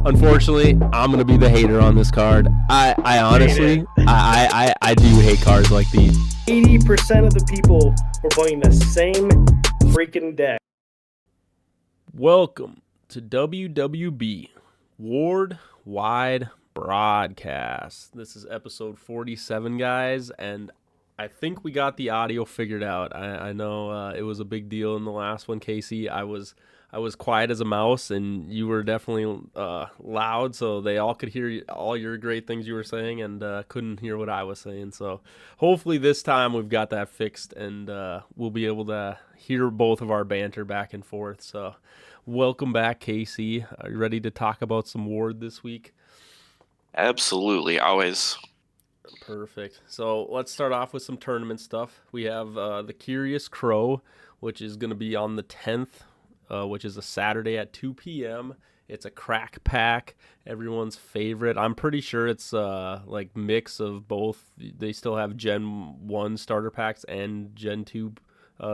Unfortunately, I'm gonna be the hater on this card. I honestly, I do hate cards like these. 80% of the people were playing the same freaking deck. Welcome to WWB Ward Wide Broadcast. This is episode 47, guys, and I think we got the audio figured out. I know it was a big deal in the last one, Casey. I was quiet as a mouse, and you were definitely loud, so they all could hear all your great things you were saying, and couldn't hear what I was saying. So hopefully this time we've got that fixed, and we'll be able to hear both of our banter back and forth. So welcome back, Casey. Are you ready to talk about some Ward this week? Absolutely, always. Perfect. So let's start off with some tournament stuff. We have the Curious Crow, which is going to be on the 10th, which is a Saturday at 2 p.m. It's a crack pack, everyone's favorite. I'm pretty sure it's like mix of both. They still have Gen 1 starter packs and Gen 2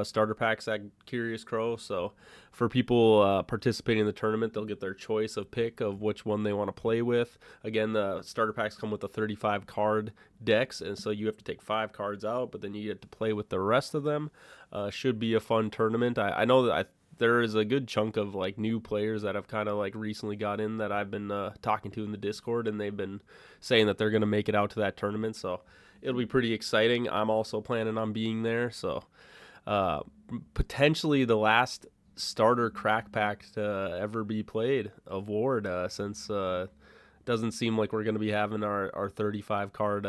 starter packs at Curious Crow. So for people participating in the tournament, they'll get their choice of pick of which one they want to play with. Again, the starter packs come with a 35 card decks, and so you have to take 5 cards out, but then you get to play with the rest of them. Should be a fun tournament. I know that there is a good chunk of like new players that have kind of like recently got in that I've been talking to in the Discord, and they've been saying that they're going to make it out to that tournament. So it'll be pretty exciting. I'm also planning on being there. So potentially the last starter crack pack to ever be played of Ward, since it doesn't seem like we're going to be having our 35 card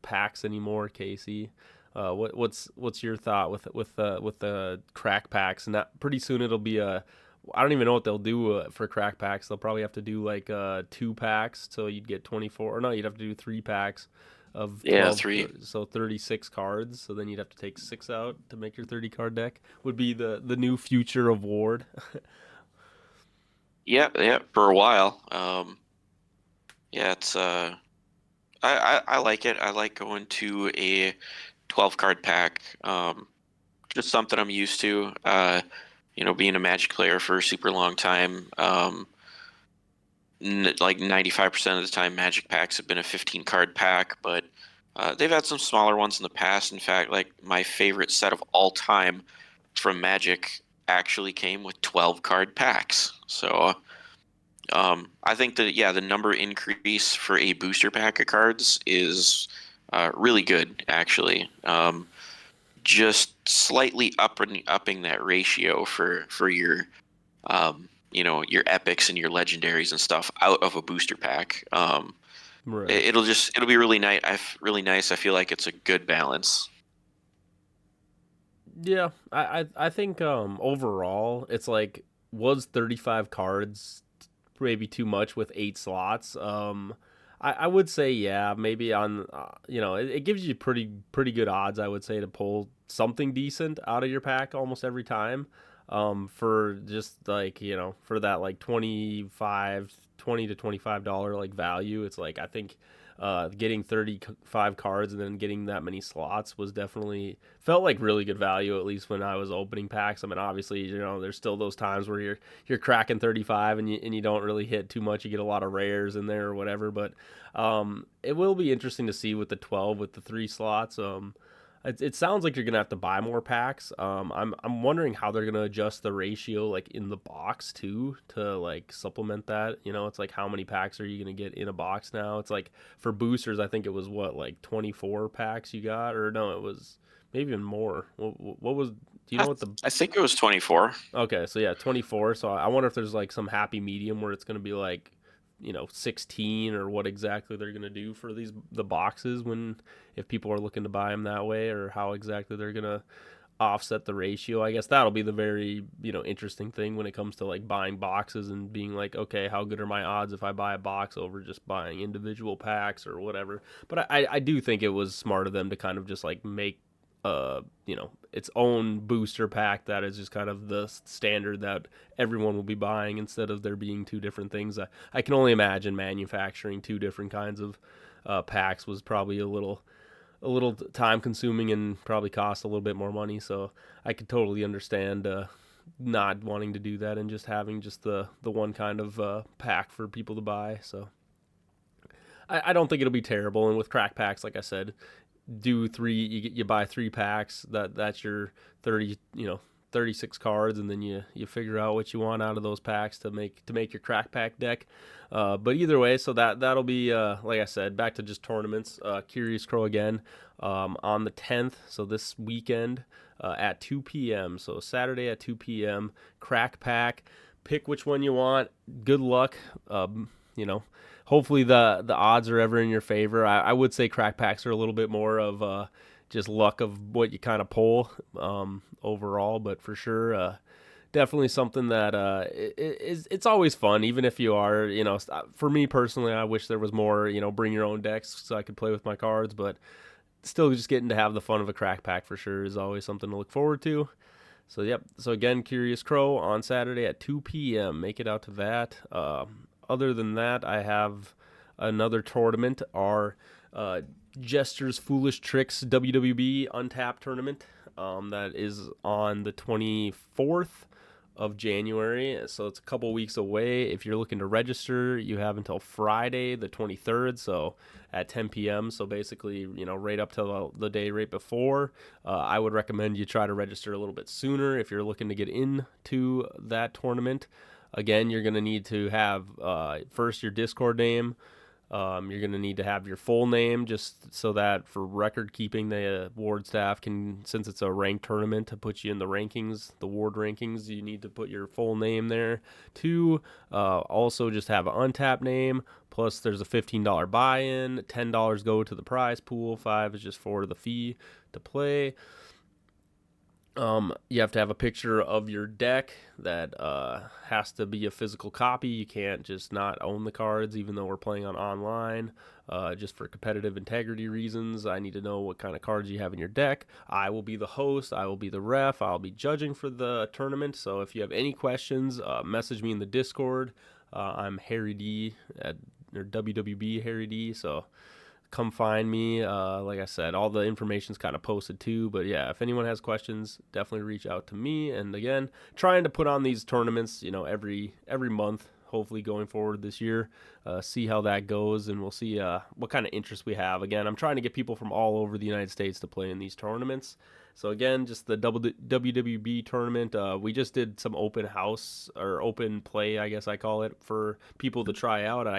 packs anymore, Casey. What's your thought with the crack packs? And that pretty soon it'll be I don't even know what they'll do for crack packs. They'll probably have to do like 2 packs, so you'd get 24. Or no, you'd have to do 3 packs of 12, 3. So 36 cards. So then you'd have to take 6 out to make your 30 card deck. Would be the new future of Ward. Yeah, for a while. Yeah, it's I like it. I like going to a 12 card pack. Just something I'm used to. Being a Magic player for a super long time. Like 95% of the time, Magic packs have been a 15 card pack, but they've had some smaller ones in the past. In fact, like my favorite set of all time from Magic actually came with 12 card packs. So I think that, the number increase for a booster pack of cards is really good, actually. Just slightly upping that ratio for your your epics and your legendaries and stuff out of a booster pack. Right. It'll be really nice. Really nice. I feel like it's a good balance. Yeah, I think overall it's like, was 35 cards maybe too much with 8 slots? I would say yeah, maybe on it gives you pretty good odds, I would say, to pull something decent out of your pack almost every time. For just like, for that like 20 to $25 like value, it's like, I think getting 35 cards and then getting that many slots was definitely felt like really good value, at least when I was opening packs. I mean, obviously, there's still those times where you're cracking 35 and you don't really hit too much. You get a lot of rares in there or whatever, but it will be interesting to see with the 12 with the 3 slots. It sounds like you're gonna have to buy more packs. I'm wondering how they're gonna adjust the ratio like in the box too, to like supplement that. It's like, how many packs are you gonna get in a box now? It's like for boosters, I think it was what, like 24 packs you got, or no, it was maybe even more. What was? Do you know what the? I think it was 24. Okay, so yeah, 24. So I wonder if there's like some happy medium where it's gonna be like, 16, or what exactly they're going to do for the boxes, if people are looking to buy them that way, or how exactly they're going to offset the ratio. I guess that'll be the very, interesting thing when it comes to like buying boxes and being like, okay, how good are my odds if I buy a box over just buying individual packs or whatever. But I do think it was smart of them to kind of just like make its own booster pack that is just kind of the standard that everyone will be buying, instead of there being 2 different things. I can only imagine manufacturing 2 different kinds of packs was probably a little time consuming and probably cost a little bit more money. So I could totally understand not wanting to do that and just having just the one kind of pack for people to buy. So I don't think it'll be terrible. And with crack packs, like I said, do three. You buy 3 packs. That's your 30. 36 cards, and then you figure out what you want out of those packs to make your crack pack deck. But either way, so that'll be like I said, back to just tournaments. Curious Crow again on the 10th, so this weekend at 2 p.m. So Saturday at 2 p.m. Crack pack. Pick which one you want. Good luck. You know, hopefully the odds are ever in your favor. I would say crack packs are a little bit more of just luck of what you kind of pull overall, but for sure, definitely something that it's always fun, even if you are, for me personally, I wish there was more, bring your own decks so I could play with my cards, but still just getting to have the fun of a crack pack for sure is always something to look forward to. So, yep. So, again, Curious Crow on Saturday at 2 p.m. Make it out to that. Other than that, I have another tournament, our Jester's Foolish Tricks WWB Untapped tournament. That is on the 24th of January, so it's a couple weeks away. If you're looking to register, you have until Friday the 23rd, so at 10 p.m. So basically, right up to the day right before. I would recommend you try to register a little bit sooner if you're looking to get into that tournament. Again, you're going to need to have first your Discord name. You're going to need to have your full name just so that for record keeping, the ward staff can, since it's a ranked tournament, to put you in the rankings, the ward rankings, you need to put your full name there. 2, also just have an untapped name. Plus, there's a $15 buy-in. $10 go to the prize pool. 5 is just for the fee to play. You have to have a picture of your deck that has to be a physical copy. You can't just not own the cards, even though we're playing on online. Just for competitive integrity reasons, I need to know what kind of cards you have in your deck. I will be the host. I will be the ref. I'll be judging for the tournament. So if you have any questions, message me in the Discord. I'm Harry D or WWB Harry D. So come find me. Like I said, all the information's kind of posted too. But yeah, if anyone has questions, definitely reach out to me. And again, trying to put on these tournaments, every month, hopefully going forward this year. See how that goes, and we'll see what kind of interest we have. Again, I'm trying to get people from all over the United States to play in these tournaments. So again, just the WWB tournament. We just did some open house or open play, I guess I call it, for people to try out. And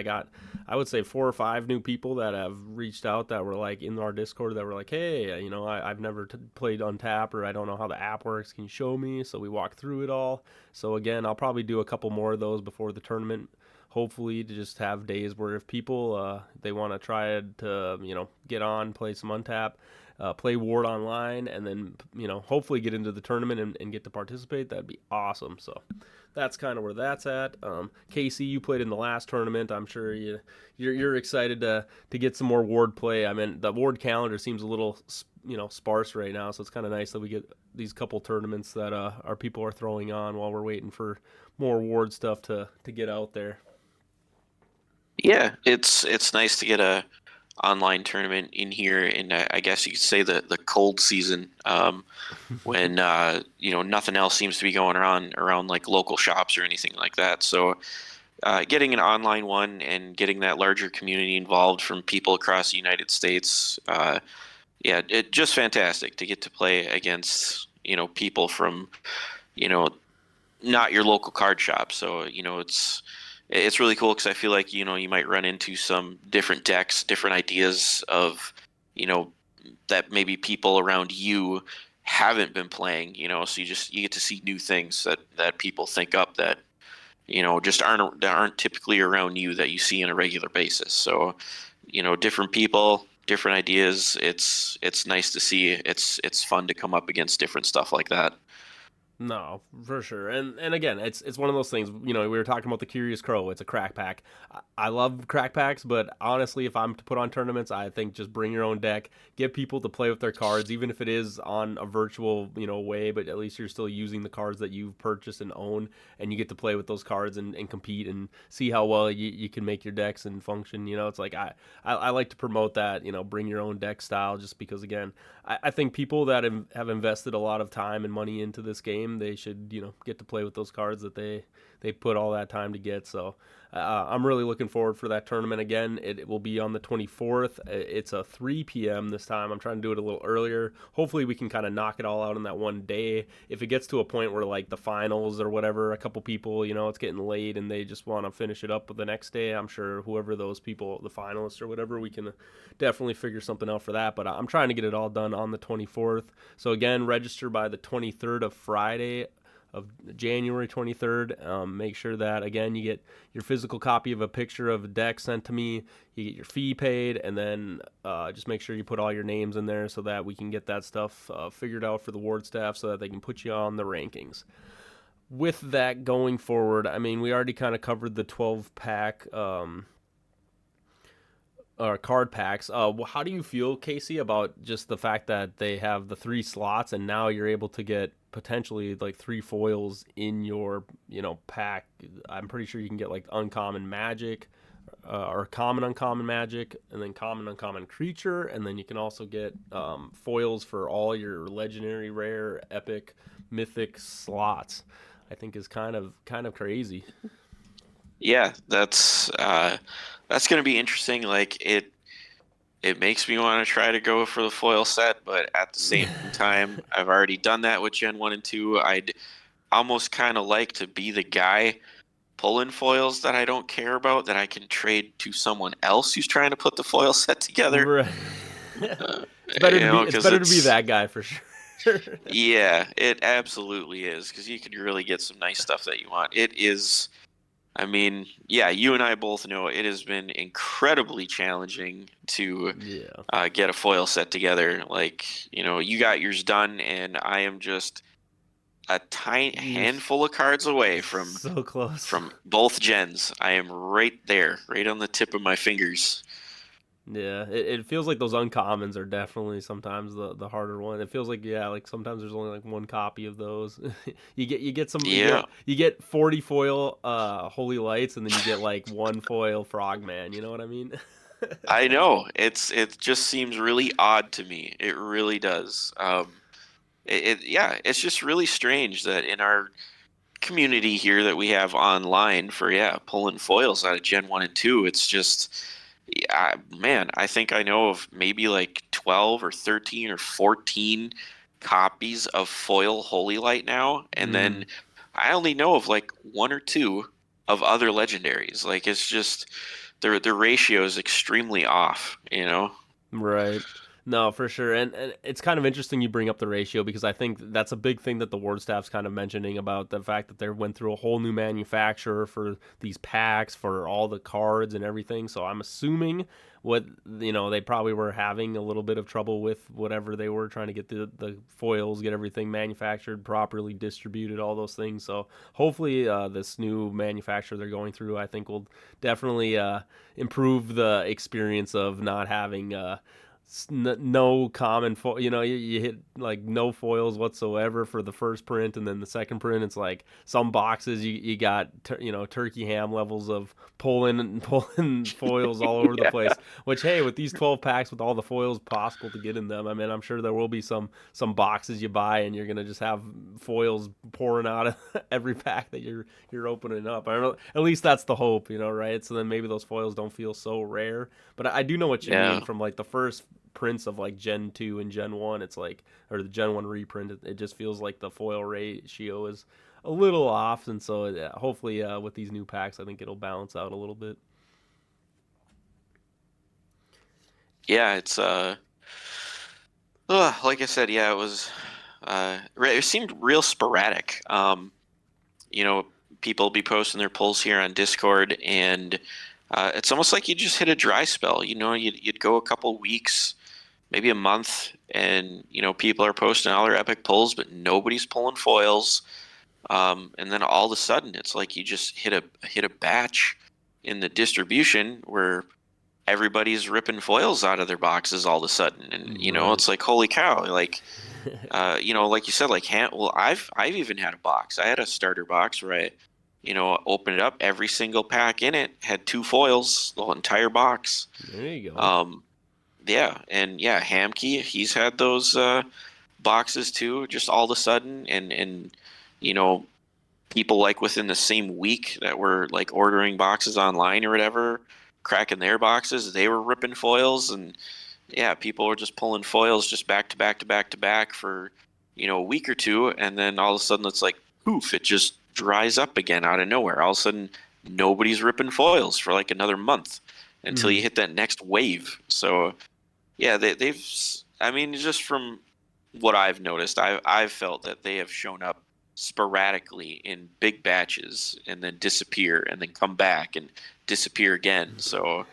I would say 4 or 5 new people that have reached out that were like in our Discord that were like, hey, I've never played Untap, or I don't know how the app works. Can you show me? So we walked through it all. So again, I'll probably do a couple more of those before the tournament. Hopefully to just have days where if people they want to try to get on, play some Untap, play Ward online, and then hopefully get into the tournament and get to participate, that'd be awesome. So that's kind of where that's at. Casey, you played in the last tournament. I'm sure you're excited to get some more Ward play. I mean, the Ward calendar seems a little sparse right now, so it's kind of nice that we get these couple tournaments that our people are throwing on while we're waiting for more Ward stuff to get out there. Yeah, it's nice to get a online tournament in here, and I guess you could say the cold season, when nothing else seems to be going around like local shops or anything like that. So getting an online one and getting that larger community involved from people across the United States, it just fantastic to get to play against people from not your local card shop. So it's really cool because I feel like you might run into some different decks, different ideas of that maybe people around you haven't been playing. So you get to see new things that people think up that just aren't typically around you, that you see on a regular basis. So different people, different ideas. It's nice to see. It's fun to come up against different stuff like that. No, for sure. And again, it's one of those things, we were talking about the Curious Crow. It's a crack pack. I love crack packs, but honestly, if I'm to put on tournaments, I think just bring your own deck, get people to play with their cards, even if it is on a virtual, way, but at least you're still using the cards that you've purchased and own, and you get to play with those cards and compete and see how well you can make your decks and function. It's like I like to promote that, bring your own deck style, just because, again, I think people that have invested a lot of time and money into this game, game, they should get to play with those cards that they put all that time to get. So I'm really looking forward for that tournament again. It will be on the 24th. It's a 3 p.m. this time. I'm trying to do it a little earlier. Hopefully we can kind of knock it all out in that one day. If it gets to a point where like the finals or whatever, a couple people, it's getting late and they just want to finish it up the next day, I'm sure whoever those people, the finalists or whatever, we can definitely figure something out for that. But I'm trying to get it all done on the 24th. So again, register by the 23rd of Friday of January 23rd. Make sure that, again, you get your physical copy of a picture of a deck sent to me, you get your fee paid, and then just make sure you put all your names in there so that we can get that stuff figured out for the ward staff so that they can put you on the rankings. With that going forward, I mean, we already kind of covered the 12-pack card packs. How do you feel, Casey, about just the fact that they have the 3 slots and now you're able to get potentially like 3 foils in your pack? I'm pretty sure you can get like uncommon magic, or common uncommon magic, and then common uncommon creature, and then you can also get foils for all your legendary, rare, epic, mythic slots. I think is kind of crazy. Yeah, that's going to be interesting. Like it makes me want to try to go for the foil set, but at the same time, I've already done that with Gen 1 and 2. I'd almost kind of like to be the guy pulling foils that I don't care about that I can trade to someone else who's trying to put the foil set together. Right. Uh, It's better to be because that guy for sure. yeah, it absolutely is, because you can really get some nice stuff that you want. It is, I mean, yeah, you and I both know it has been incredibly challenging to Yeah. get a foil set together. Like, you got yours done, and I am just a tiny You're handful of cards away so close. from both gens. I am right there, right on the tip of my fingers. Yeah, it feels like those uncommons are definitely sometimes the harder one. It feels like, yeah, like sometimes there's only like one copy of those. Yeah, you get 40 foil holy lights, and then you get like one foil frogman, you know what I mean? I know. It just seems really odd to me. It really does. Yeah, it's just really strange that in our community here that we have online for pulling foils out of Gen 1 and 2, it's just, yeah, man, I think I know of maybe like 12 or 13 or 14 copies of foil Holy Light now, and Mm, then I only know of like 1 or 2 of other legendaries. Like, it's just the ratio is extremely off. right. No, for sure. And it's kind of interesting you bring up the ratio, because I think that's a big thing that the ward staff's kind of mentioning about the fact that they went through a whole new manufacturer for these packs for all the cards and everything. So I'm assuming they probably were having a little bit of trouble with whatever they were trying to get the foils, get everything manufactured properly, distributed, all those things. So hopefully this new manufacturer they're going through, I think, will definitely improve the experience of not having no common foil. You hit like no foils whatsoever for the first print, and then the second print it's like some boxes you got turkey ham levels of pulling foils all over the Yeah. place. Which, hey, with these 12 packs with all the foils possible to get in them, I mean, I'm sure there will be some boxes you buy and you're gonna just have foils pouring out of every pack that you're opening up. I don't know, at least that's the hope, right? So then maybe those foils don't feel so rare. But I do know what you mean Yeah. from like the first prints of like Gen 2 and Gen 1. It's like, or the Gen 1 reprint, it just feels like the foil ratio is a little off. And so hopefully with these new packs, I think it'll balance out a little bit. Yeah, it's like I said, yeah, it was it seemed real sporadic. You know, people be posting their polls here on Discord, and it's almost like you just hit a dry spell. You'd go a couple weeks, maybe a month, and people are posting all their epic pulls, but nobody's pulling foils. And then all of a sudden, it's like you just hit a batch in the distribution where everybody's ripping foils out of their boxes all of a sudden, and Right. it's like, holy cow! Like, like you said, like, well, I've even had a box. I had a starter box where I, opened it up. Every single pack in it had 2 foils, the whole entire box. There you go. Um, yeah, and yeah, Hamkey, he's had those boxes too, just all of a sudden, and you know, people like within the same week that were like ordering boxes online or whatever, cracking their boxes, they were ripping foils, and yeah, people were just pulling foils just back to back to back to back for, a week or two, and then all of a sudden it's like poof, it just dries up again out of nowhere. All of a sudden nobody's ripping foils for like another month until Hmm. you hit that next wave. So yeah, they've. I mean, just from what I've noticed, I've felt that they have shown up sporadically in big batches and then disappear and then come back and disappear again. So,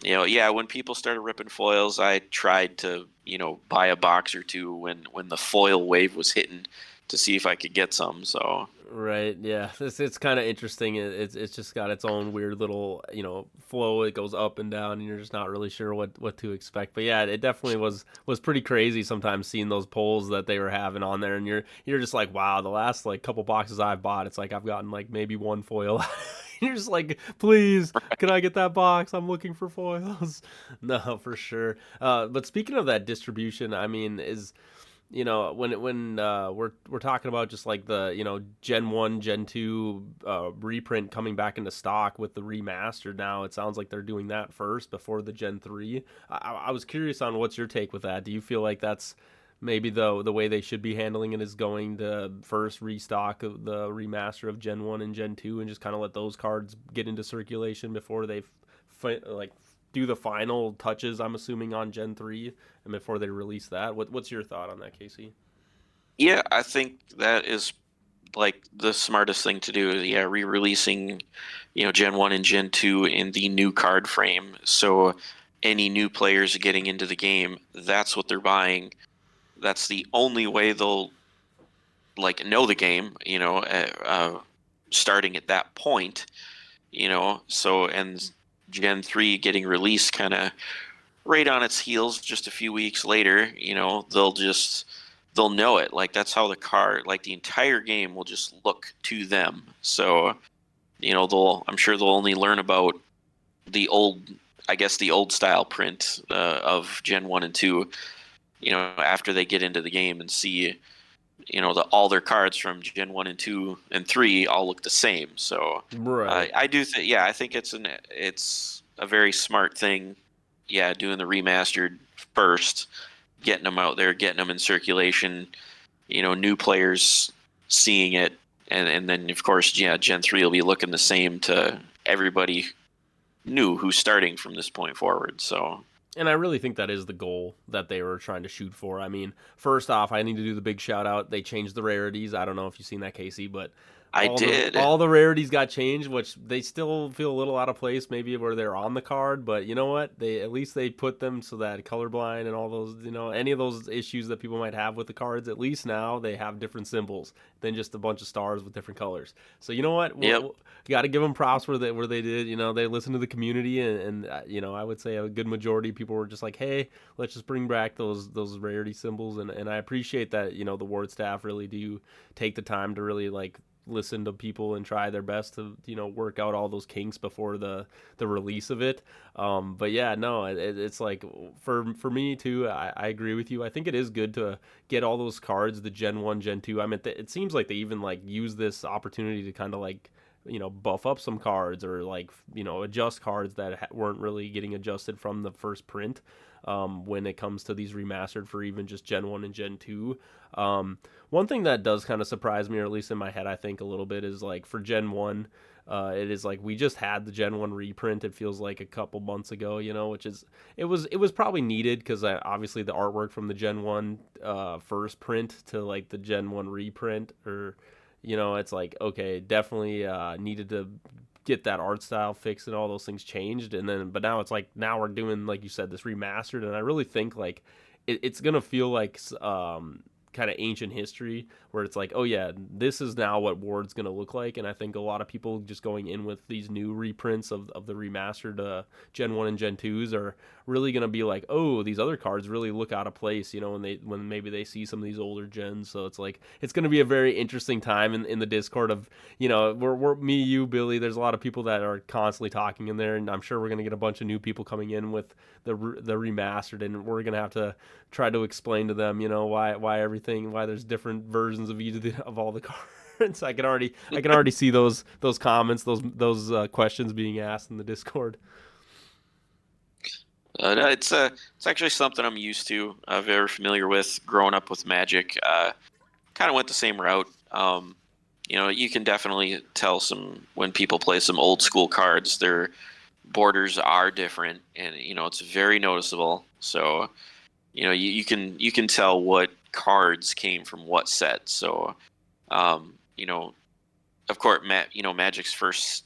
yeah, when people started ripping foils, I tried to, buy a box or two when the foil wave was hitting to see if I could get some. So, Right. Yeah. It's kind of interesting. It's just got its own weird little flow. It goes up and down, and you're just not really sure what to expect. But yeah, it definitely was pretty crazy sometimes seeing those polls that they were having on there, and you're just like, wow, the last like couple boxes I've bought, it's like I've gotten like maybe one foil. You're just like, please, can I get that box? I'm looking for foils. No, for sure. But speaking of that distribution, I mean, is when we're talking about just like the Gen 1 Gen 2 reprint coming back into stock with the remastered, now it sounds like they're doing that first before the Gen 3. I was curious on what's your take with that. Do you feel like that's maybe the way they should be handling it, is going to first restock the remaster of Gen 1 and Gen 2 and just kind of let those cards get into circulation before they like do the final touches, I'm assuming, on Gen 3 and before they release that? What's your thought on that, Casey? yeah, I think that is like the smartest thing to do. Yeah, re-releasing, Gen 1 and Gen 2 in the new card frame. So any new players getting into the game, that's what they're buying. That's the only way they'll like know the game, starting at that point, So and Gen 3 getting released kind of right on its heels just a few weeks later, they'll know it. Like that's how the card, like the entire game will just look to them. So, I'm sure they'll only learn about the old, I guess the old style print of Gen 1 and 2, after they get into the game and see, all their cards from Gen 1 and 2 and 3 all look the same. So, Right. I do think, yeah, I think it's a very smart thing. Yeah, doing the remastered first, getting them out there, getting them in circulation. New players seeing it, and then of course, yeah, Gen 3 will be looking the same to everybody new who's starting from this point forward. So And I really think that is the goal that they were trying to shoot for. I mean, first off, I need to do the big shout out. They changed the rarities. I don't know if you've seen that, Casey, but I all the did. all the rarities got changed, which they still feel a little out of place, maybe where they're on the card. But you know what? They at least they put them so that colorblind and all those, any of those issues that people might have with the cards. At least now they have different symbols than just a bunch of stars with different colors. So you know what? Yep. You got to give them props where they did. They listened to the community, and I would say a good majority of people were just like, hey, let's just bring back those rarity symbols, and I appreciate that the ward staff really do take the time to really like listen to people and try their best to work out all those kinks before the release of it. But yeah, no, it's like for me too. I agree with you. I think it is good to get all those cards, the Gen 1, Gen 2. I mean, it seems like they even like use this opportunity to kind of like buff up some cards or like adjust cards that weren't really getting adjusted from the first print, when it comes to these remastered for even just Gen 1 and Gen 2. One thing that does kind of surprise me, or at least in my head I think a little bit, is like for Gen 1, it is like we just had the Gen 1 reprint, it feels like a couple months ago, which is it was probably needed because obviously the artwork from the Gen 1 first print to like the Gen 1 reprint, or it's like, okay, definitely needed to get that art style fixed and all those things changed. And then but now it's like, now we're doing, like you said, this remastered, and I really think like it's gonna feel like kind of ancient history, where it's like, oh yeah, this is now what Ward's gonna look like. And I think a lot of people just going in with these new reprints of the remastered Gen 1 and Gen 2s are really gonna be like, oh, these other cards really look out of place, when maybe they see some of these older gens. So it's like it's gonna be a very interesting time in the Discord of, we're me, you, Billy. There's a lot of people that are constantly talking in there, and I'm sure we're gonna get a bunch of new people coming in with the remastered, and we're gonna have to try to explain to them, why everything, why there's different versions of of all the cards. I can already see those comments, those questions being asked in the Discord. No, it's actually something I'm used to, very familiar with. Growing up with Magic, kind of went the same route. You can definitely tell some when people play some old school cards, their borders are different, and it's very noticeable. So you can tell what cards came from what set. So um, you know, of course, Magic's first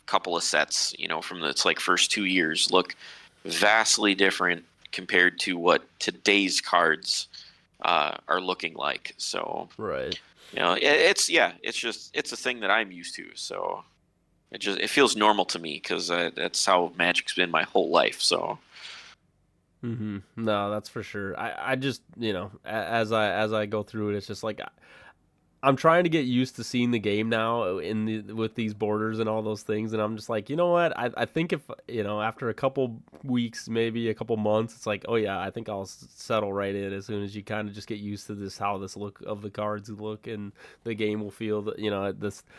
couple of sets, from its like first 2 years, look vastly different compared to what today's cards are looking like. So Right. it's a thing that I'm used to. So it feels normal to me because that's how Magic's been my whole life. So No, that's for sure. I just as I go through it, it's just like I'm trying to get used to seeing the game now with these borders and all those things, and I'm just like, you know what? I think if after a couple weeks, maybe a couple months, it's like, oh yeah, I think I'll settle right in as soon as you kind of just get used to this how this look of the cards look and the game will feel that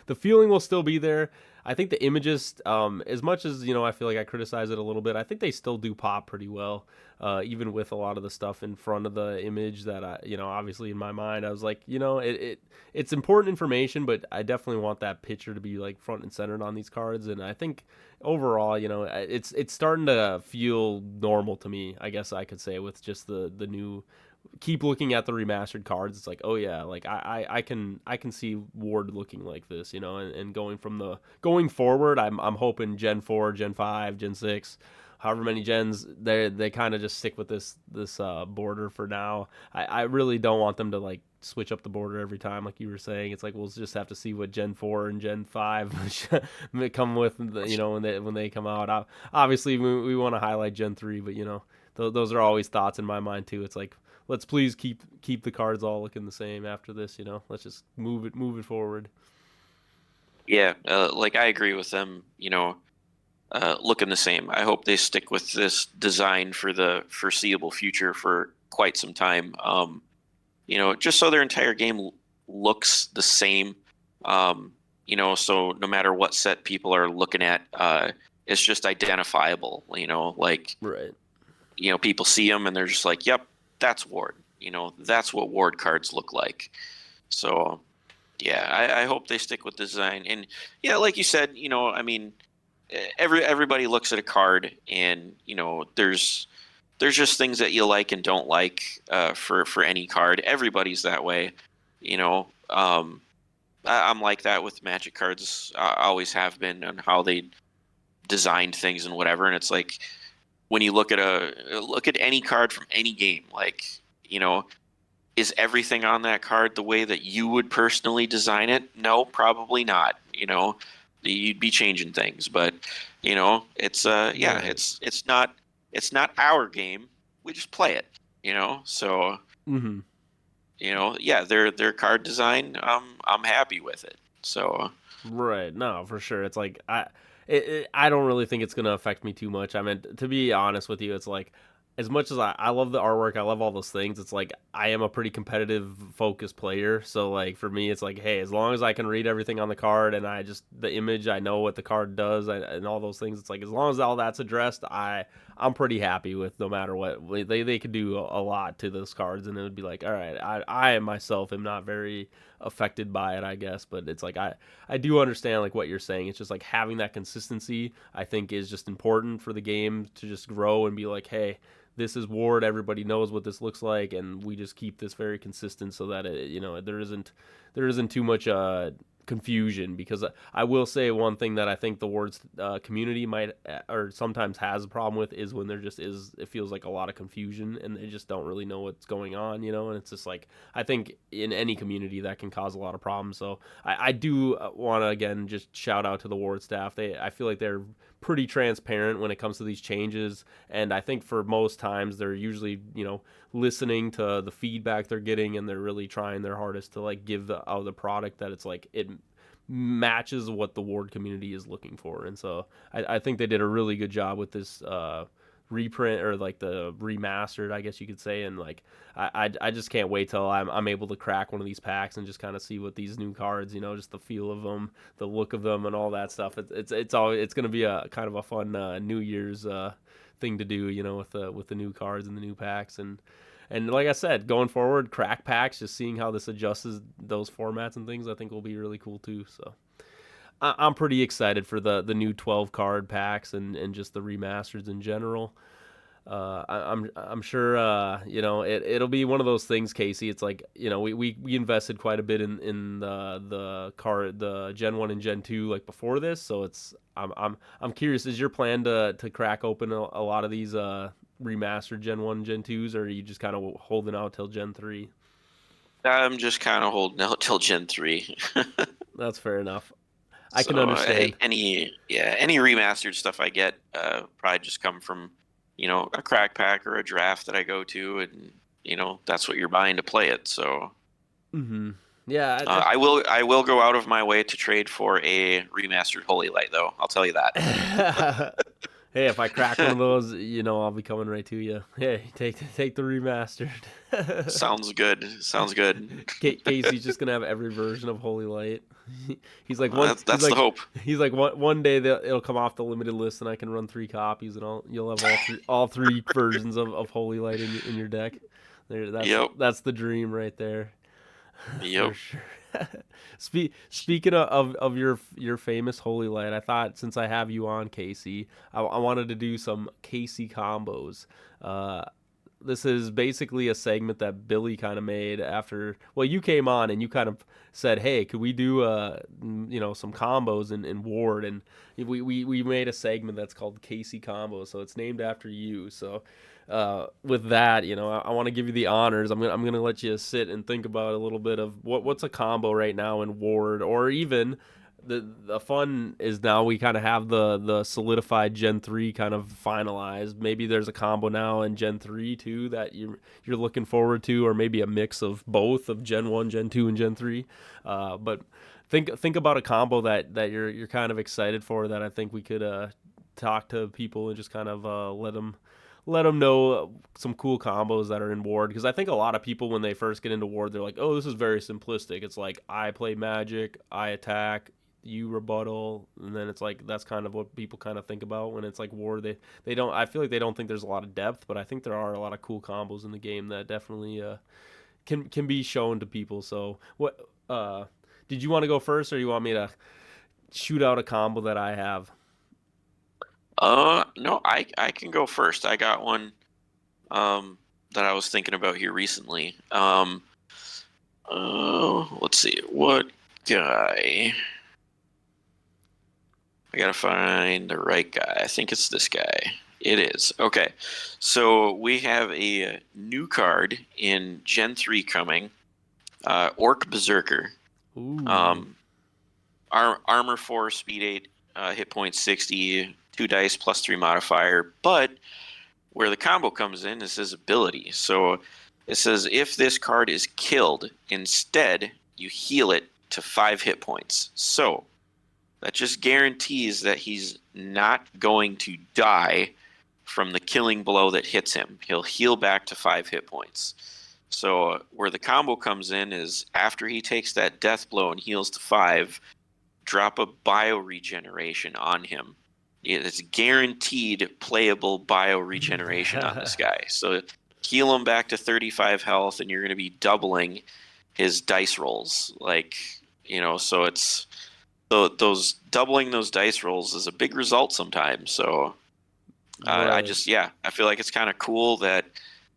the feeling will still be there. I think the images, as much as I feel like I criticize it a little bit, I think they still do pop pretty well, even with a lot of the stuff in front of the image that obviously in my mind, I was like, it's important information, but I definitely want that picture to be like front and centered on these cards. And I think overall, it's starting to feel normal to me, I guess I could say, with just the new. Keep looking at the remastered cards. It's like, oh yeah, like I can see Ward looking like this, and going forward, I'm hoping Gen 4, Gen 5, Gen 6, however many gens, they kind of just stick with this border for now. I really don't want them to like switch up the border every time, like you were saying. It's like we'll just have to see what Gen 4 and Gen 5 come with, when they come out. Obviously, we want to highlight Gen 3, but those are always thoughts in my mind too. It's like, let's please keep the cards all looking the same after this. Let's just move it forward. yeah, like I agree with them. Looking the same. I hope they stick with this design for the foreseeable future for quite some time. Just so their entire game looks the same. So no matter what set people are looking at, it's just identifiable. Like Right. people see them and they're just like, "Yep, that's Ward." That's what Ward cards look like. So yeah, I hope they stick with design. And yeah, like you said, I mean, everybody looks at a card, and there's just things that you like and don't like, for any card. Everybody's that way. I'm like that with Magic cards. I always have been, on how they designed things and whatever. And it's like, when you look at any card from any game, like, is everything on that card the way that you would personally design it? No, probably not. You'd be changing things, but it's yeah, Right. it's not our game. We just play it. So Mm-hmm. yeah, their card design, I'm happy with it. So Right. No, for sure. It's like I don't really think it's gonna affect me too much. I mean, to be honest with you, it's like as much as I love the artwork, I love all those things. It's like I am a pretty competitive, focused player. So like for me, it's like, hey, as long as I can read everything on the card and the image, I know what the card does, and all those things. It's like as long as all that's addressed, I'm pretty happy with no matter what. They could do a lot to those cards, and it would be like, all right, I myself am not very affected by it, I guess. But it's like I do understand like what you're saying. It's just like having that consistency, I think, is just important for the game to just grow and be like, hey, this is Ward. Everybody knows what this looks like, and we just keep this very consistent so that there isn't too much confusion. Because I will say one thing that I think the Ward's community might or sometimes has a problem with is when there just is, it feels like a lot of confusion and they just don't really know what's going on, and it's just like, I think in any community that can cause a lot of problems. So I do want to again just shout out to the Ward staff. I feel like they're pretty transparent when it comes to these changes, and I think for most times they're usually listening to the feedback they're getting, and they're really trying their hardest to like give the product that it's like it matches what the Ward community is looking for. And so I think they did a really good job with this reprint or like the remastered, I guess you could say, and like I just can't wait till I'm able to crack one of these packs and just kind of see what these new cards, just the feel of them, the look of them, and all that stuff. It's gonna be a kind of a fun New Year's thing to do, with the new cards and the new packs and like I said, going forward, crack packs, just seeing how this adjusts those formats and things, I think will be really cool too. So I'm pretty excited for the new 12 card packs and just the remasters in general. I'm sure it'll be one of those things, Casey. It's like we invested quite a bit in the Gen 1 and Gen 2 like before this, so I'm curious. Is your plan to crack open a lot of these remastered Gen 1 Gen 2s, or are you just kind of holding out till Gen 3? I'm just kind of holding out till Gen 3. That's fair enough. I can So understand. any remastered stuff I get probably just come from a crack pack or a draft that I go to, and that's what you're buying to play it. So Hmm. Yeah, I will go out of my way to trade for a remastered Holy Light, though. I'll tell you that. Hey, if I crack one of those, I'll be coming right to you. Hey, take the remastered. Sounds good. Sounds good. Casey's just gonna have every version of Holy Light. He's like one. He's That's the like hope. he's like one day it'll come off the limited list, and I can run 3 copies, and you'll have all three versions of Holy Light in your deck. There, Yep. that's the dream right there. For Yep. sure. Speaking of your famous Holy Light, I thought since I have you on, Casey, I wanted to do some Casey combos. Uh, this is basically a segment that Billy kind of made after. Well, you came on and you kind of said, "Hey, could we do some combos in Ward?" And we made a segment that's called Casey Combos, so it's named after you. So with that, I want to give you the honors. I'm gonna let you sit and think about a little bit of what's a combo right now in Ward, or even the fun is now we kind of have the solidified Gen 3 kind of finalized. Maybe there's a combo now in Gen 3 too that you're looking forward to, or maybe a mix of both of Gen 1, Gen 2, and Gen 3. But think about a combo that you're kind of excited for that I think we could talk to people and just kind of let them know some cool combos that are in Ward, because I think a lot of people when they first get into Ward, they're like, oh, this is very simplistic. It's like I play magic, I attack, you rebuttal, and then it's like that's kind of what people kind of think about when it's like Ward. They don't, I feel like they don't think there's a lot of depth, but I think there are a lot of cool combos in the game that definitely can be shown to people. So what did you want to go first, or you want me to shoot out a combo that I have? No, I can go first. I got one that I was thinking about here recently. Let's see. What guy? I gotta find the right guy. I think it's this guy. It is. Okay. So we have a new card in Gen 3 coming. Orc Berserker. Ooh. Um, armor 4, speed 8, hit point 60, 2 dice plus 3 modifier. But where the combo comes in is his ability. So it says if this card is killed, instead you heal it to 5 hit points. So that just guarantees that he's not going to die from the killing blow that hits him. He'll heal back to 5 hit points. So where the combo comes in is after he takes that death blow and heals to 5, drop a bio regeneration on him. It's guaranteed playable bio regeneration on this guy. So heal him back to 35 health, and you're going to be doubling his dice rolls. So it's those doubling those dice rolls is a big result sometimes. So Right. I feel like it's kind of cool that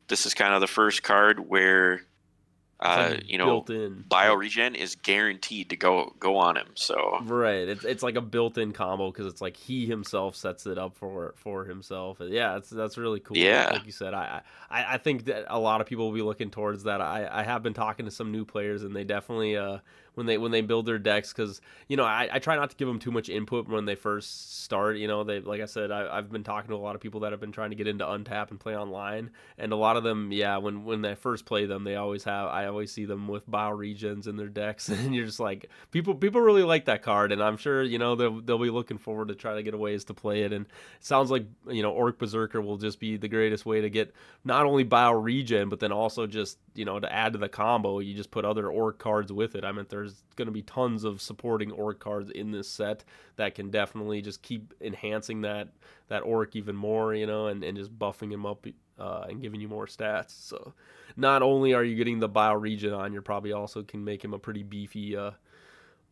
this is kind of the first card where It's like built in. bio regen is guaranteed to go on him. So Right. It's like a built-in combo because it's like he himself sets it up for himself. Yeah, that's really cool. yeah, Like you said, I think that a lot of people will be looking towards that. I have been talking to some new players, and they definitely when they build their decks, because I try not to give them too much input when they first start. They, like I said, I've been talking to a lot of people that have been trying to get into Untap and play online, and a lot of them, yeah, when they first play them, I always see them with bioregens in their decks, and you're just like, people really like that card, and I'm sure they'll be looking forward to try to get ways to play it. And it sounds like Orc Berserker will just be the greatest way to get not only bioregen, but then also just to add to the combo, you just put other Orc cards with it. I mean, there's going to be tons of supporting Orc cards in this set that can definitely just keep enhancing that Orc even more, and just buffing him up and giving you more stats. So not only are you getting the bioregion on, you probably also can make him a pretty beefy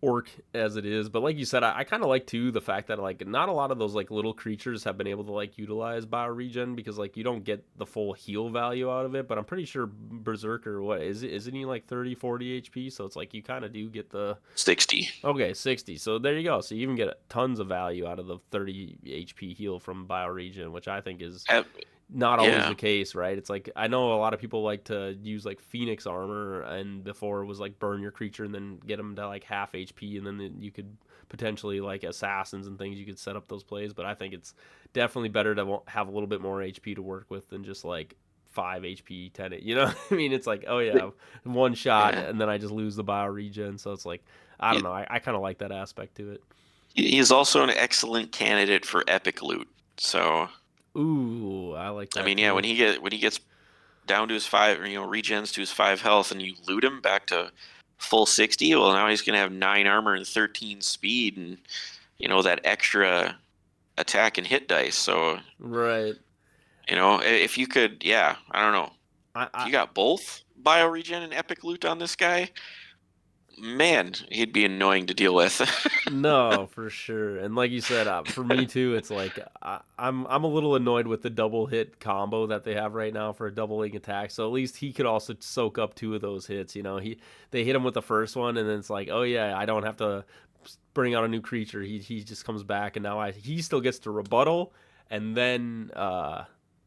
Orc as it is. But like you said, I kind of like too the fact that like not a lot of those like little creatures have been able to like utilize bioregion, because like you don't get the full heal value out of it. But I'm pretty sure Berserker, isn't he like 30-40 HP? So it's like you kind of do get the 60. Okay, 60. So there you go. So you even get tons of value out of the 30 HP heal from bioregion, which I think is Uh, not always yeah. the case, right? It's like I know a lot of people like to use like Phoenix armor, and before it was like burn your creature and then get them to like half HP, and then you could potentially like assassins and things, you could set up those plays. But I think it's definitely better to have a little bit more HP to work with than just like 5 HP, 10. I mean, it's like, oh yeah, one shot Yeah. and then I just lose the bioregen. So it's like, I don't He, know. I kind of like that aspect to it. he's also an excellent candidate for epic loot. So, Ooh, I like I that mean, yeah, too. when he gets down to his five, regens to his 5 health, and you loot him back to full 60, well, now he's gonna have 9 armor and 13 speed, and that extra attack and hit dice. So, Right. if you could, yeah, I don't know, I, if I you got both bioregen and epic loot on this guy, man, he'd be annoying to deal with. No, for sure. And like you said, for me too, it's like I'm a little annoyed with the double hit combo that they have right now for a doubling attack. So at least he could also soak up 2 of those hits. They hit him with the first one, and then it's like, oh yeah, I don't have to bring out a new creature. He just comes back, and now he still gets to rebuttal, and then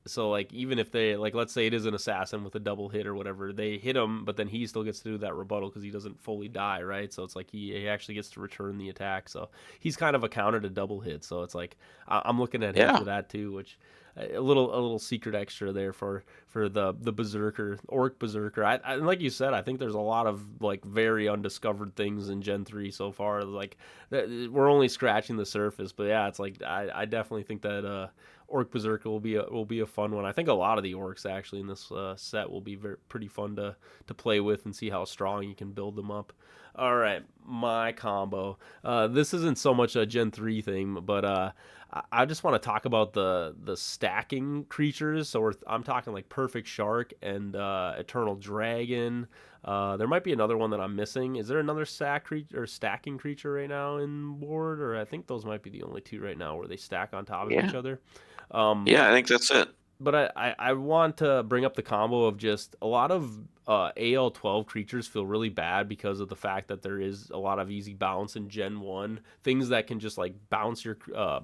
so like even if they like, let's say it is an assassin with a double hit or whatever, they hit him, but then he still gets to do that rebuttal because he doesn't fully die, right? So it's like he actually gets to return the attack. So he's kind of a counter to double hit. So it's like I'm looking at him Yeah. for that too, which a little secret extra there for the berserker Orc Berserker. I like you said, I think there's a lot of like very undiscovered things in Gen 3 so far. Like we're only scratching the surface, but yeah, it's like I definitely think that Orc Berserker will be a fun one. I think a lot of the orcs actually in this set will be pretty fun to play with and see how strong you can build them up. All right, my combo. This isn't so much a Gen 3 thing, but I just want to talk about the stacking creatures. So I'm talking like Perfect Shark and Eternal Dragon. There might be another one that I'm missing. Is there another stacking creature right now in Ward? Or I think those might be the only 2 right now where they stack on top of each Yeah. other. Um, Yeah, I think that's it. but I want to bring up the combo of just a lot of AL12 creatures feel really bad because of the fact that there is a lot of easy bounce in Gen 1. Things that can just like bounce your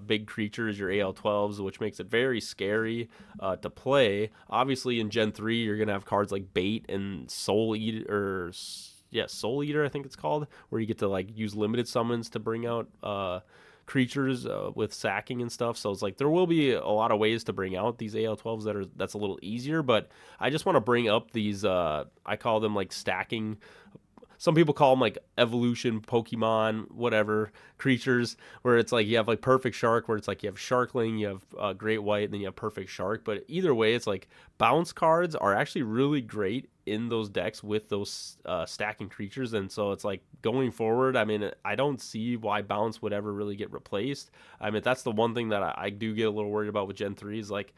big creatures, your AL12s, which makes it very scary to play. Obviously, in Gen 3, you're going to have cards like Bait and Soul Eater, Soul Eater, I think it's called, where you get to like use limited summons to bring out creatures with sacking and stuff. So it's like there will be a lot of ways to bring out these AL12s that's a little easier. But I just want to bring up these. I call them like stacking. Some people call them like evolution Pokemon, whatever creatures, where it's like you have like Perfect Shark, where it's like you have Sharkling, you have Great White, and then you have Perfect Shark. But either way, it's like bounce cards are actually really great in those decks with those stacking creatures. And so it's like going forward, I mean, I don't see why bounce would ever really get replaced. I mean, that's the one thing that I do get a little worried about with Gen 3 is like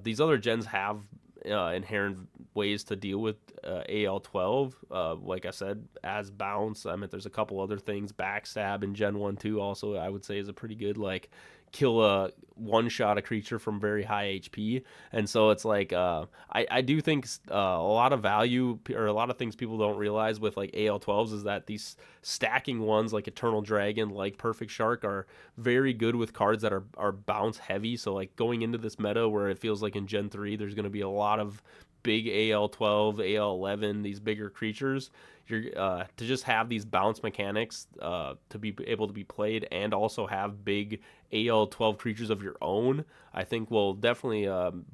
these other gens have inherent ways to deal with AL12. Like I said, as bounce. I mean, there's a couple other things. Backstab in Gen 1 2 also, I would say, is a pretty good, like, kill one-shot a creature from very high HP. And so it's like, I do think a lot of value or a lot of things people don't realize with, like, AL12s is that these stacking ones, like Eternal Dragon, like Perfect Shark, are very good with cards that are bounce heavy. So, like, going into this meta where it feels like in Gen 3, there's going to be a lot of big AL12, AL11, these bigger creatures, you're to just have these bounce mechanics to be able to be played and also have big AL 12 creatures of your own, I think will definitely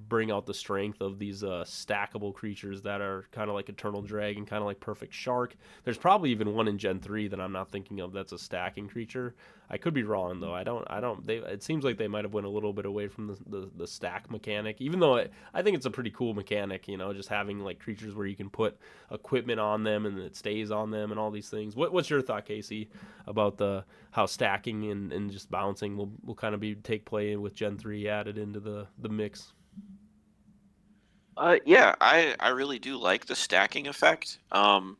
bring out the strength of these stackable creatures that are kind of like Eternal Dragon, kind of like Perfect Shark. There's probably even one in Gen 3 that I'm not thinking of that's a stacking creature. I could be wrong though. I don't they it seems like they might have went a little bit away from the stack mechanic, even though I think it's a pretty cool mechanic, just having like creatures where you can put equipment on them and it stays on them and all these things. What's your thought, Casey, about the how stacking and just bouncing will kind of be take play with Gen 3 added into the mix? Yeah, I really do like the stacking effect. Like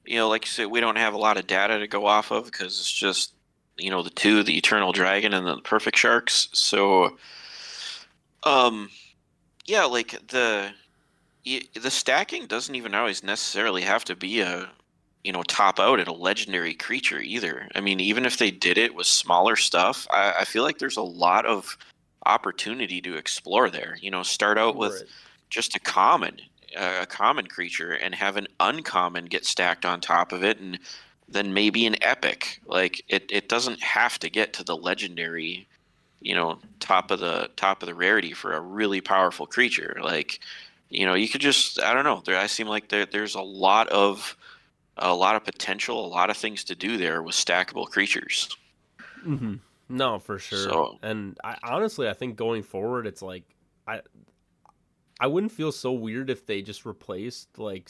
you said, we don't have a lot of data to go off of because it's just, the two, the Eternal Dragon and the Perfect Sharks. So, um, yeah, like the stacking doesn't even always necessarily have to be top out at a legendary creature either. I mean, even if they did it with smaller stuff, I feel like there's a lot of opportunity to explore there. Start out with Right. just a common creature and have an uncommon get stacked on top of it, and then maybe an epic. Like it doesn't have to get to the legendary, top of the rarity for a really powerful creature. Like, you could just, I don't know. I seem like there's a lot of potential, a lot of things to do there with stackable creatures. Mm-hmm. No, for sure. So And I honestly, I think going forward, it's like I I wouldn't feel so weird if they just replaced like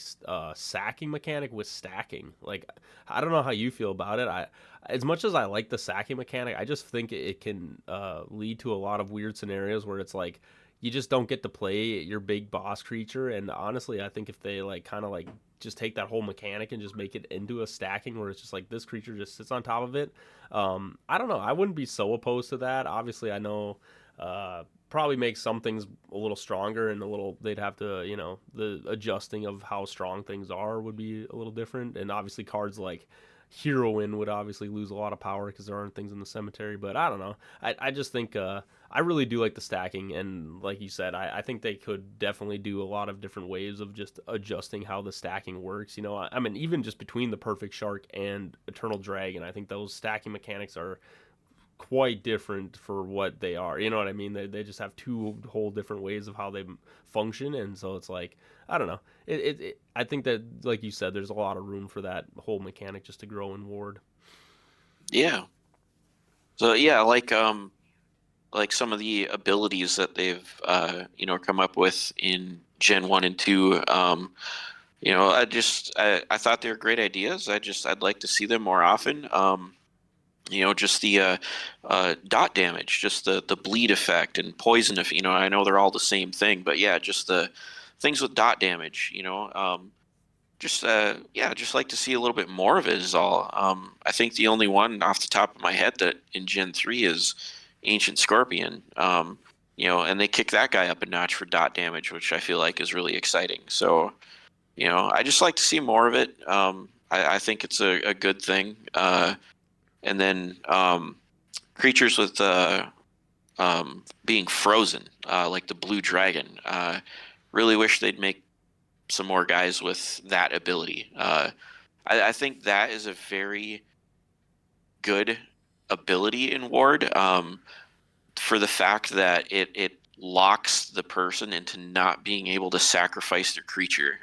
sacking mechanic with stacking. Like I don't know how you feel about it. I as much as I like the sacking mechanic, I just think it can lead to a lot of weird scenarios where it's like you just don't get to play your big boss creature. And honestly, I think if they like kind of like just take that whole mechanic and just make it into a stacking where it's just like this creature just sits on top of it. I don't know. I wouldn't be so opposed to that. Obviously, I know probably make some things a little stronger and a little they'd have to the adjusting of how strong things are would be a little different, and obviously cards like heroine would obviously lose a lot of power because there aren't things in the cemetery. But I don't know, I just think I really do like the stacking, and like you said, I think they could definitely do a lot of different ways of just adjusting how the stacking works. I mean, even just between the Perfect Shark and Eternal Dragon, I think those stacking mechanics are quite different for what they are. You know what I mean? They just have two whole different ways of how they function, and so it's like I don't know. I think that like you said, there's a lot of room for that whole mechanic just to grow in Ward. yeah, so yeah, like some of the abilities that they've come up with in Gen 1 and 2. I thought they were great ideas. I'd like to see them more often. Just the dot damage, just the bleed effect and poison. If I know they're all the same thing, but yeah, just the things with dot damage. Just like to see a little bit more of it is all. I think the only one off the top of my head that in Gen 3 is Ancient Scorpion. And they kick that guy up a notch for dot damage, which I feel like is really exciting. So, I just like to see more of it. I think it's a good thing. And then creatures with being frozen, like the blue dragon. Really wish they'd make some more guys with that ability. I think that is a very good ability in Ward, for the fact that it locks the person into not being able to sacrifice their creature.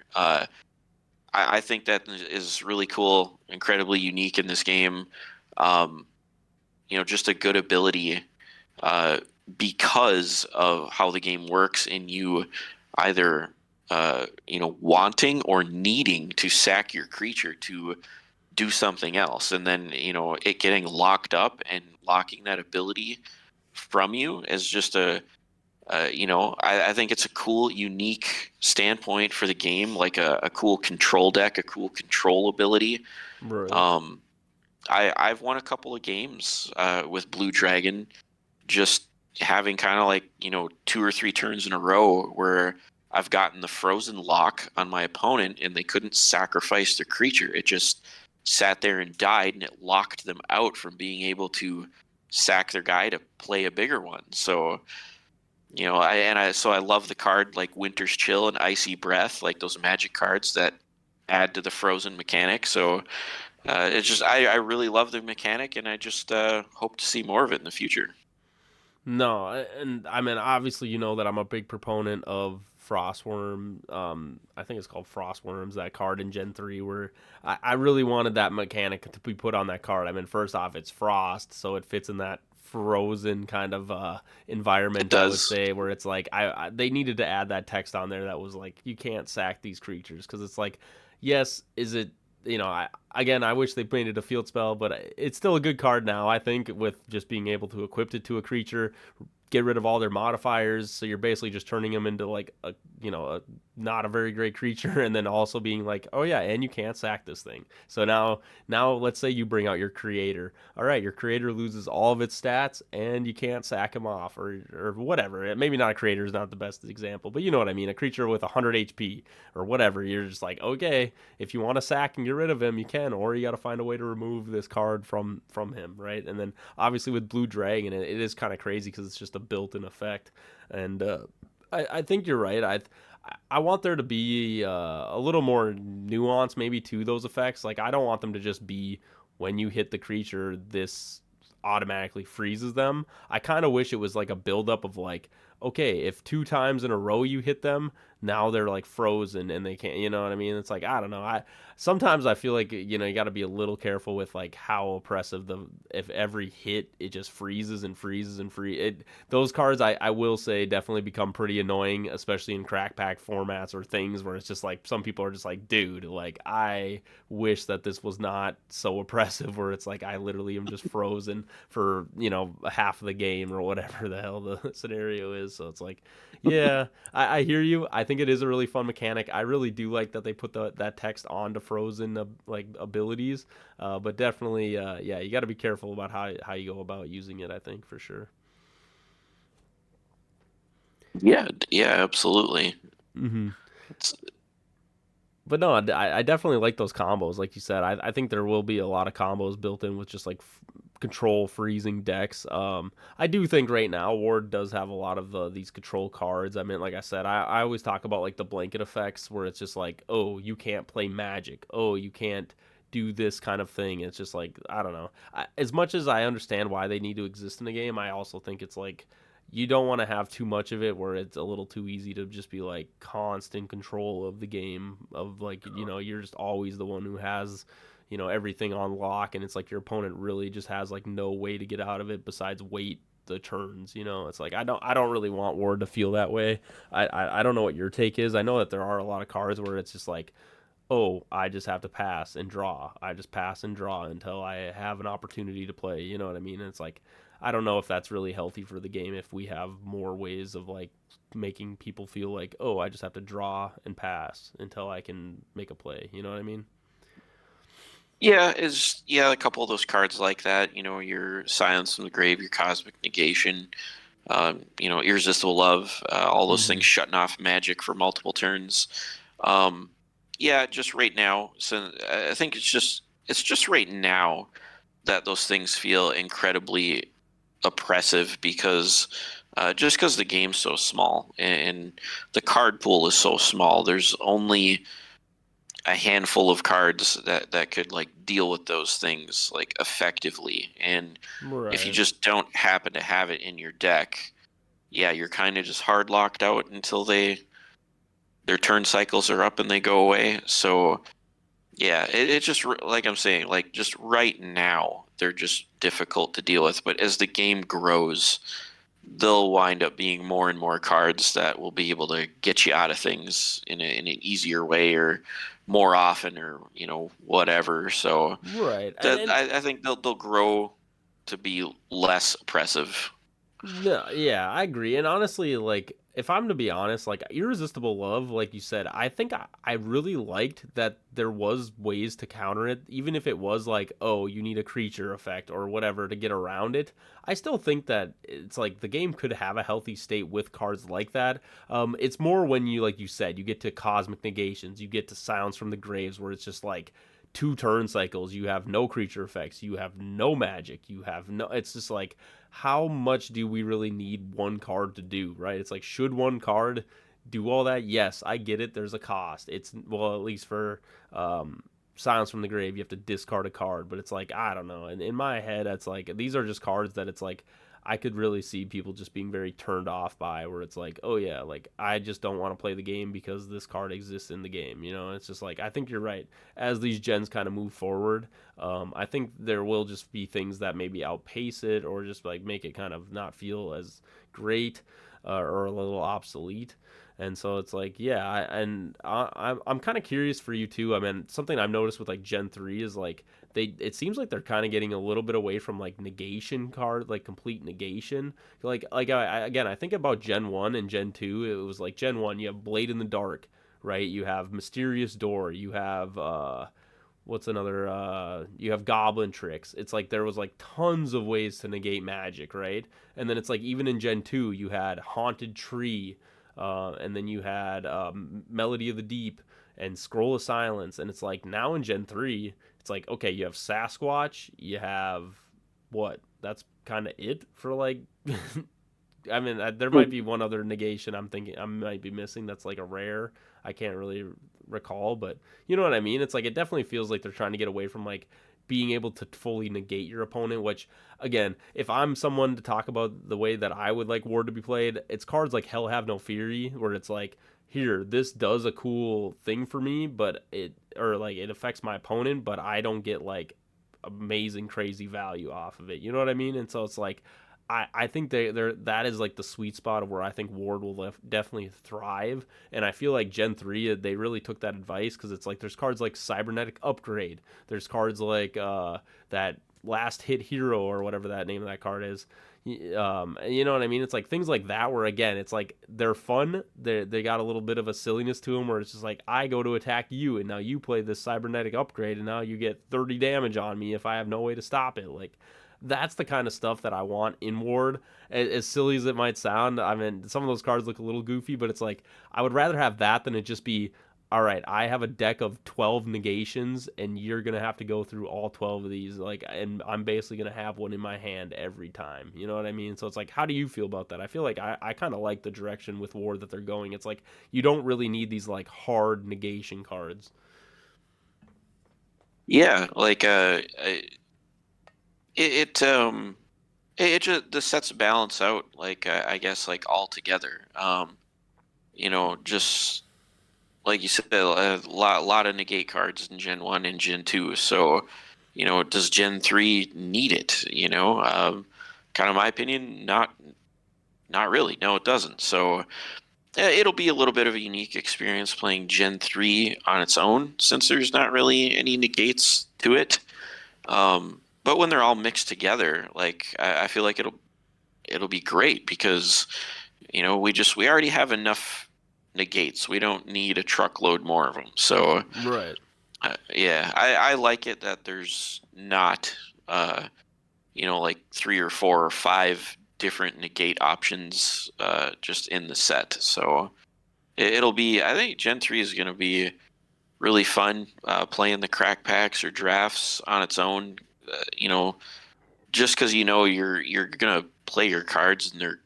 I think that is really cool, incredibly unique in this game. Um, just a good ability, uh, because of how the game works, and you either wanting or needing to sack your creature to do something else, and then it getting locked up and locking that ability from you is just I think it's a cool, unique standpoint for the game, like a cool control deck, a cool control ability. Right. Um, I've won a couple of games with Blue Dragon, just having kind of like two or three turns in a row where I've gotten the frozen lock on my opponent and they couldn't sacrifice their creature. It just sat there and died, and it locked them out from being able to sack their guy to play a bigger one. So I love the card like Winter's Chill and Icy Breath, like those magic cards that add to the frozen mechanic. So it's just I really love the mechanic, and I just hope to see more of it in the future. No, and I mean, obviously, you know that I'm a big proponent of Frostworm. I think it's called Frostworms, that card in Gen 3, where I really wanted that mechanic to be put on that card. I mean, first off, it's Frost, so it fits in that frozen kind of It environment, I would does. say, where it's like, they needed to add that text on there that was like, you can't sack these creatures, because it's like, yes, is it, again, I wish they made it a field spell, but it's still a good card now. I think with just being able to equip it to a creature, get rid of all their modifiers, so you're basically just turning them into like a not a very great creature, and then also being like, oh yeah, and you can't sack this thing. So now let's say you bring out your creator. All right, your creator loses all of its stats, and you can't sack him off, or whatever. Maybe not a creator is not the best example, but you know what I mean. A creature with 100 HP or whatever. You're just like, okay, if you want to sack and get rid of him, you can, or you got to find a way to remove this card from him, right? And then obviously with Blue Dragon, it is kind of crazy because it's just a built-in effect, and I think you're right. I want there to be a little more nuance maybe to those effects. Like I don't want them to just be when you hit the creature, this automatically freezes them. I kind of wish it was like a buildup of like, okay, if 2 times in a row you hit them, now they're like frozen and they can't. You know what I mean? It's like I don't know. I sometimes I feel like you got to be a little careful with like how oppressive the if every hit it just freezes and freezes and free it. Those cards I will say definitely become pretty annoying, especially in crack pack formats or things where it's just like some people are just like, dude, like I wish that this was not so oppressive, where it's like I literally am just frozen for half of the game or whatever the hell the scenario is. So it's like, yeah, I hear you. I think it is a really fun mechanic. I really do like that they put that text onto frozen like abilities, but definitely, yeah, you got to be careful about how you go about using it. I think for sure. Yeah, yeah, absolutely. Hmm. It's, But no, I definitely like those combos. Like you said, I think there will be a lot of combos built in with just like control freezing decks. I do think right now Ward does have a lot of these control cards. I mean, like I said, I always talk about like the blanket effects where it's just like, oh, you can't play magic. Oh, you can't do this kind of thing. It's just like, I don't know. As much as I understand why they need to exist in the game, I also think it's like you don't want to have too much of it where it's a little too easy to just be like constant control of the game, of like you're just always the one who has everything on lock, and it's like your opponent really just has like no way to get out of it besides wait the turns. It's like I don't really want Ward to feel that way. I don't know what your take is. I know that there are a lot of cards where it's just like, oh, I just have to pass and draw. I just pass and draw until I have an opportunity to play. You know what I mean? And it's like, I don't know if that's really healthy for the game if we have more ways of like making people feel like, oh, I just have to draw and pass until I can make a play. You know what I mean? yeah, is yeah, a couple of those cards like that. Your Silence from the Grave, your Cosmic Negation, Irresistible Love, all those Mm-hmm. things shutting off magic for multiple turns. Um, yeah, just right now. So I think it's just right now that those things feel incredibly oppressive because just because the game's so small and the card pool is so small, there's only a handful of cards that could like deal with those things like effectively. And if you Right. just don't happen to have it in your deck, yeah, you're kind of just hard locked out until their turn cycles are up and they go away. So yeah, it's just like I'm saying, like just right now they're just difficult to deal with. But as the game grows, they'll wind up being more and more cards that will be able to get you out of things in an easier way or more often or whatever. So Right. And, that and I think they'll grow to be less oppressive. no, yeah, I agree. And honestly, like if I'm to be honest, like Irresistible Love, like you said, I think I really liked that there was ways to counter it, even if it was like, oh, you need a creature effect or whatever to get around it. I still think that it's like the game could have a healthy state with cards like that. It's more when you, like you said, you get to Cosmic Negations, you get to Sounds from the Graves, where it's just like 2 turn cycles, you have no creature effects, you have no magic, you have no, it's just like, how much do we really need one card to do, right? It's like, should one card do all that? Yes, I get it. There's a cost. It's, well, at least for um, Silence from the Grave, you have to discard a card, but it's like, I don't know. And in my head, it's like these are just cards that it's like I could really see people just being very turned off by, where it's like, oh yeah, like I just don't want to play the game because this card exists in the game. You know, it's just like, I think you're right. As these gens kind of move forward, I think there will just be things that maybe outpace it or just like make it kind of not feel as great, or a little obsolete. And so it's like, yeah, I'm kind of curious for you too. I mean, something I've noticed with like Gen 3 is like it seems like they're kind of getting a little bit away from like negation card, like complete negation. Again, I think about Gen 1 and Gen 2. It was like Gen 1, you have Blade in the Dark, right? You have Mysterious Door, you have what's another, you have Goblin Tricks. It's like there was like tons of ways to negate magic, right? And then it's like even in Gen 2 you had Haunted Tree, and then you had Melody of the Deep and Scroll of Silence. And it's like now in Gen 3 it's like, okay, you have Sasquatch, you have what, that's kind of it for like I mean, there might be one other negation I'm thinking I might be missing that's like a rare. I can't really recall, but you know what I mean? It's like it definitely feels like they're trying to get away from like being able to fully negate your opponent, which again, if I'm someone to talk about the way that I would like Ward to be played, it's cards like Hell Have No Fury, where it's like, here, this does a cool thing for me, but it affects my opponent, but I don't get like amazing crazy value off of it. You know what I mean? And so it's like I think they're that is like the sweet spot of where I think Ward will definitely thrive. And I feel like Gen 3, they really took that advice, because it's like there's cards like Cybernetic Upgrade, there's cards like that Last Hit Hero, or whatever that name of that card is. You know what I mean? It's like things like that where again, it's like they're fun. They got a little bit of a silliness to them, where it's just like, I go to attack you, and now you play this Cybernetic Upgrade, and now you get 30 damage on me if I have no way to stop it. Like that's the kind of stuff that I want in Ward. As silly as it might sound, I mean, some of those cards look a little goofy, but it's like I would rather have that than it just be, all right, I have a deck of 12 negations, and you're going to have to go through all 12 of these. Like, and I'm basically going to have one in my hand every time. You know what I mean? So it's like, how do you feel about that? I feel like I kind of like the direction with Ward that they're going. It's like, you don't really need these, like, hard negation cards. Yeah, like it it just the sets balance out, like I guess, like all together. Just like you said, a lot of negate cards in Gen 1 and Gen 2. So, does Gen 3 need it? Kind of my opinion, not really. No, it doesn't. So it'll be a little bit of a unique experience playing Gen 3 on its own, since there's not really any negates to it. But when they're all mixed together, like I feel like it'll be great, because we already have enough negates. We don't need a truckload more of them. So Right. yeah, I like it that there's not like 3 or 4 or 5 different negate options just in the set. So it'll be, I think Gen 3 is going to be really fun playing the crack packs or drafts on its own. Just because you're gonna play your cards, and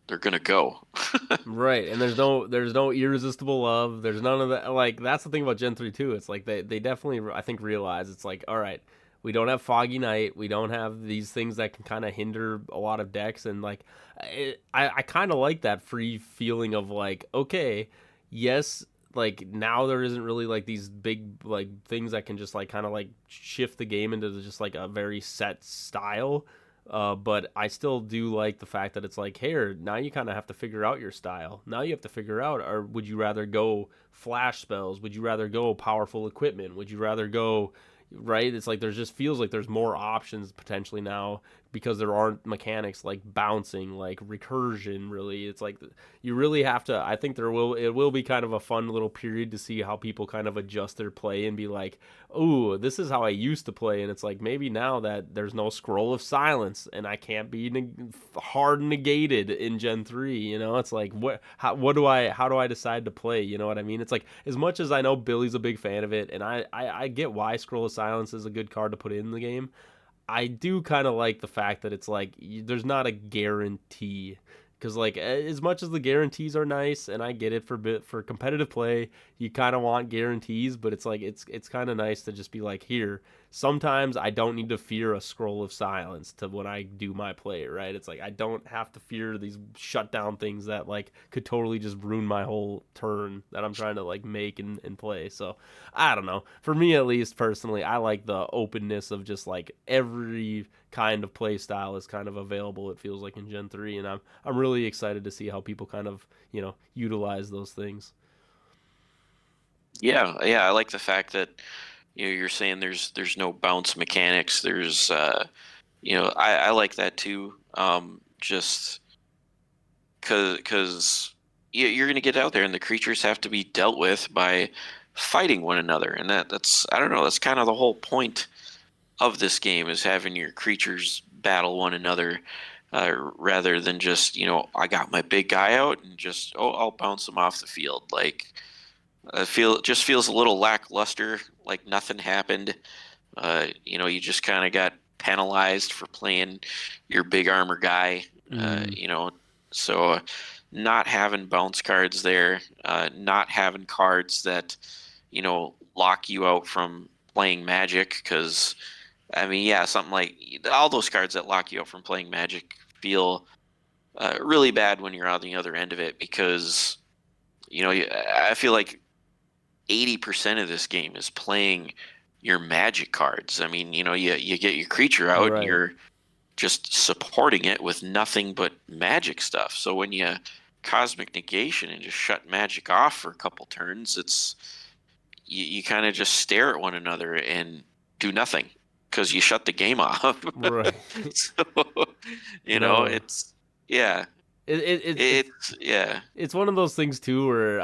they're gonna go. Right, and there's no irresistible love. There's none of that. Like that's the thing about Gen 3 too. It's like they definitely, I think, realize it's like, all right, we don't have Foggy Night, we don't have these things that can kind of hinder a lot of decks, and like I kind of like that free feeling of like, okay, yes, like now there isn't really like these big like things that can just like kind of like shift the game into just like a very set style. But I still do like the fact that it's like, here, now you kind of have to figure out your style. Now you have to figure out, or would you rather go flash spells? Would you rather go powerful equipment? Would you rather go, right? It's like there's just feels like there's more options potentially now, because there aren't mechanics like bouncing, like recursion. Really, it's like you really have to. I think it will be kind of a fun little period to see how people kind of adjust their play and be like, oh, this is how I used to play, and it's like maybe now that there's no Scroll of Silence and I can't be hard negated in Gen 3. It's like how do I decide to play? You know what I mean? It's like, as much as I know Billy's a big fan of it, and I get why Scroll of Silence is a good card to put in the game. I do kind of like the fact that it's like there's not a guarantee, because like as much as the guarantees are nice, and I get it for competitive play, you kind of want guarantees, but it's like it's kind of nice to just be like, here, sometimes I don't need to fear a scroll of silence to when I do my play, right? It's like I don't have to fear these shutdown things that like could totally just ruin my whole turn that I'm trying to like make and play. So I don't know. For me at least personally, I like the openness of just like every kind of play style is kind of available, it feels like in Gen 3, and I'm really excited to see how people kind of, utilize those things. Yeah, I like the fact that you're saying there's no bounce mechanics. There's I like that too. Just because you're gonna get out there and the creatures have to be dealt with by fighting one another, and that's I don't know, that's kind of the whole point of this game is having your creatures battle one another, rather than just I got my big guy out and just I'll bounce him off the field. Like I feel it just feels a little lackluster, like nothing happened. You just kind of got penalized for playing your big armor guy. Mm, So not having bounce cards there, not having cards that lock you out from playing Magic, because I mean, yeah, something like all those cards that lock you out from playing Magic feel really bad when you're on the other end of it, because I feel like 80% of this game is playing your Magic cards. I mean, you get your creature out and right. you're just supporting it with nothing but Magic stuff. So when you Cosmic Negation and just shut Magic off for a couple turns, you kind of just stare at one another and do nothing because you shut the game off. Right. So, No. it's yeah, It's yeah, it's one of those things too where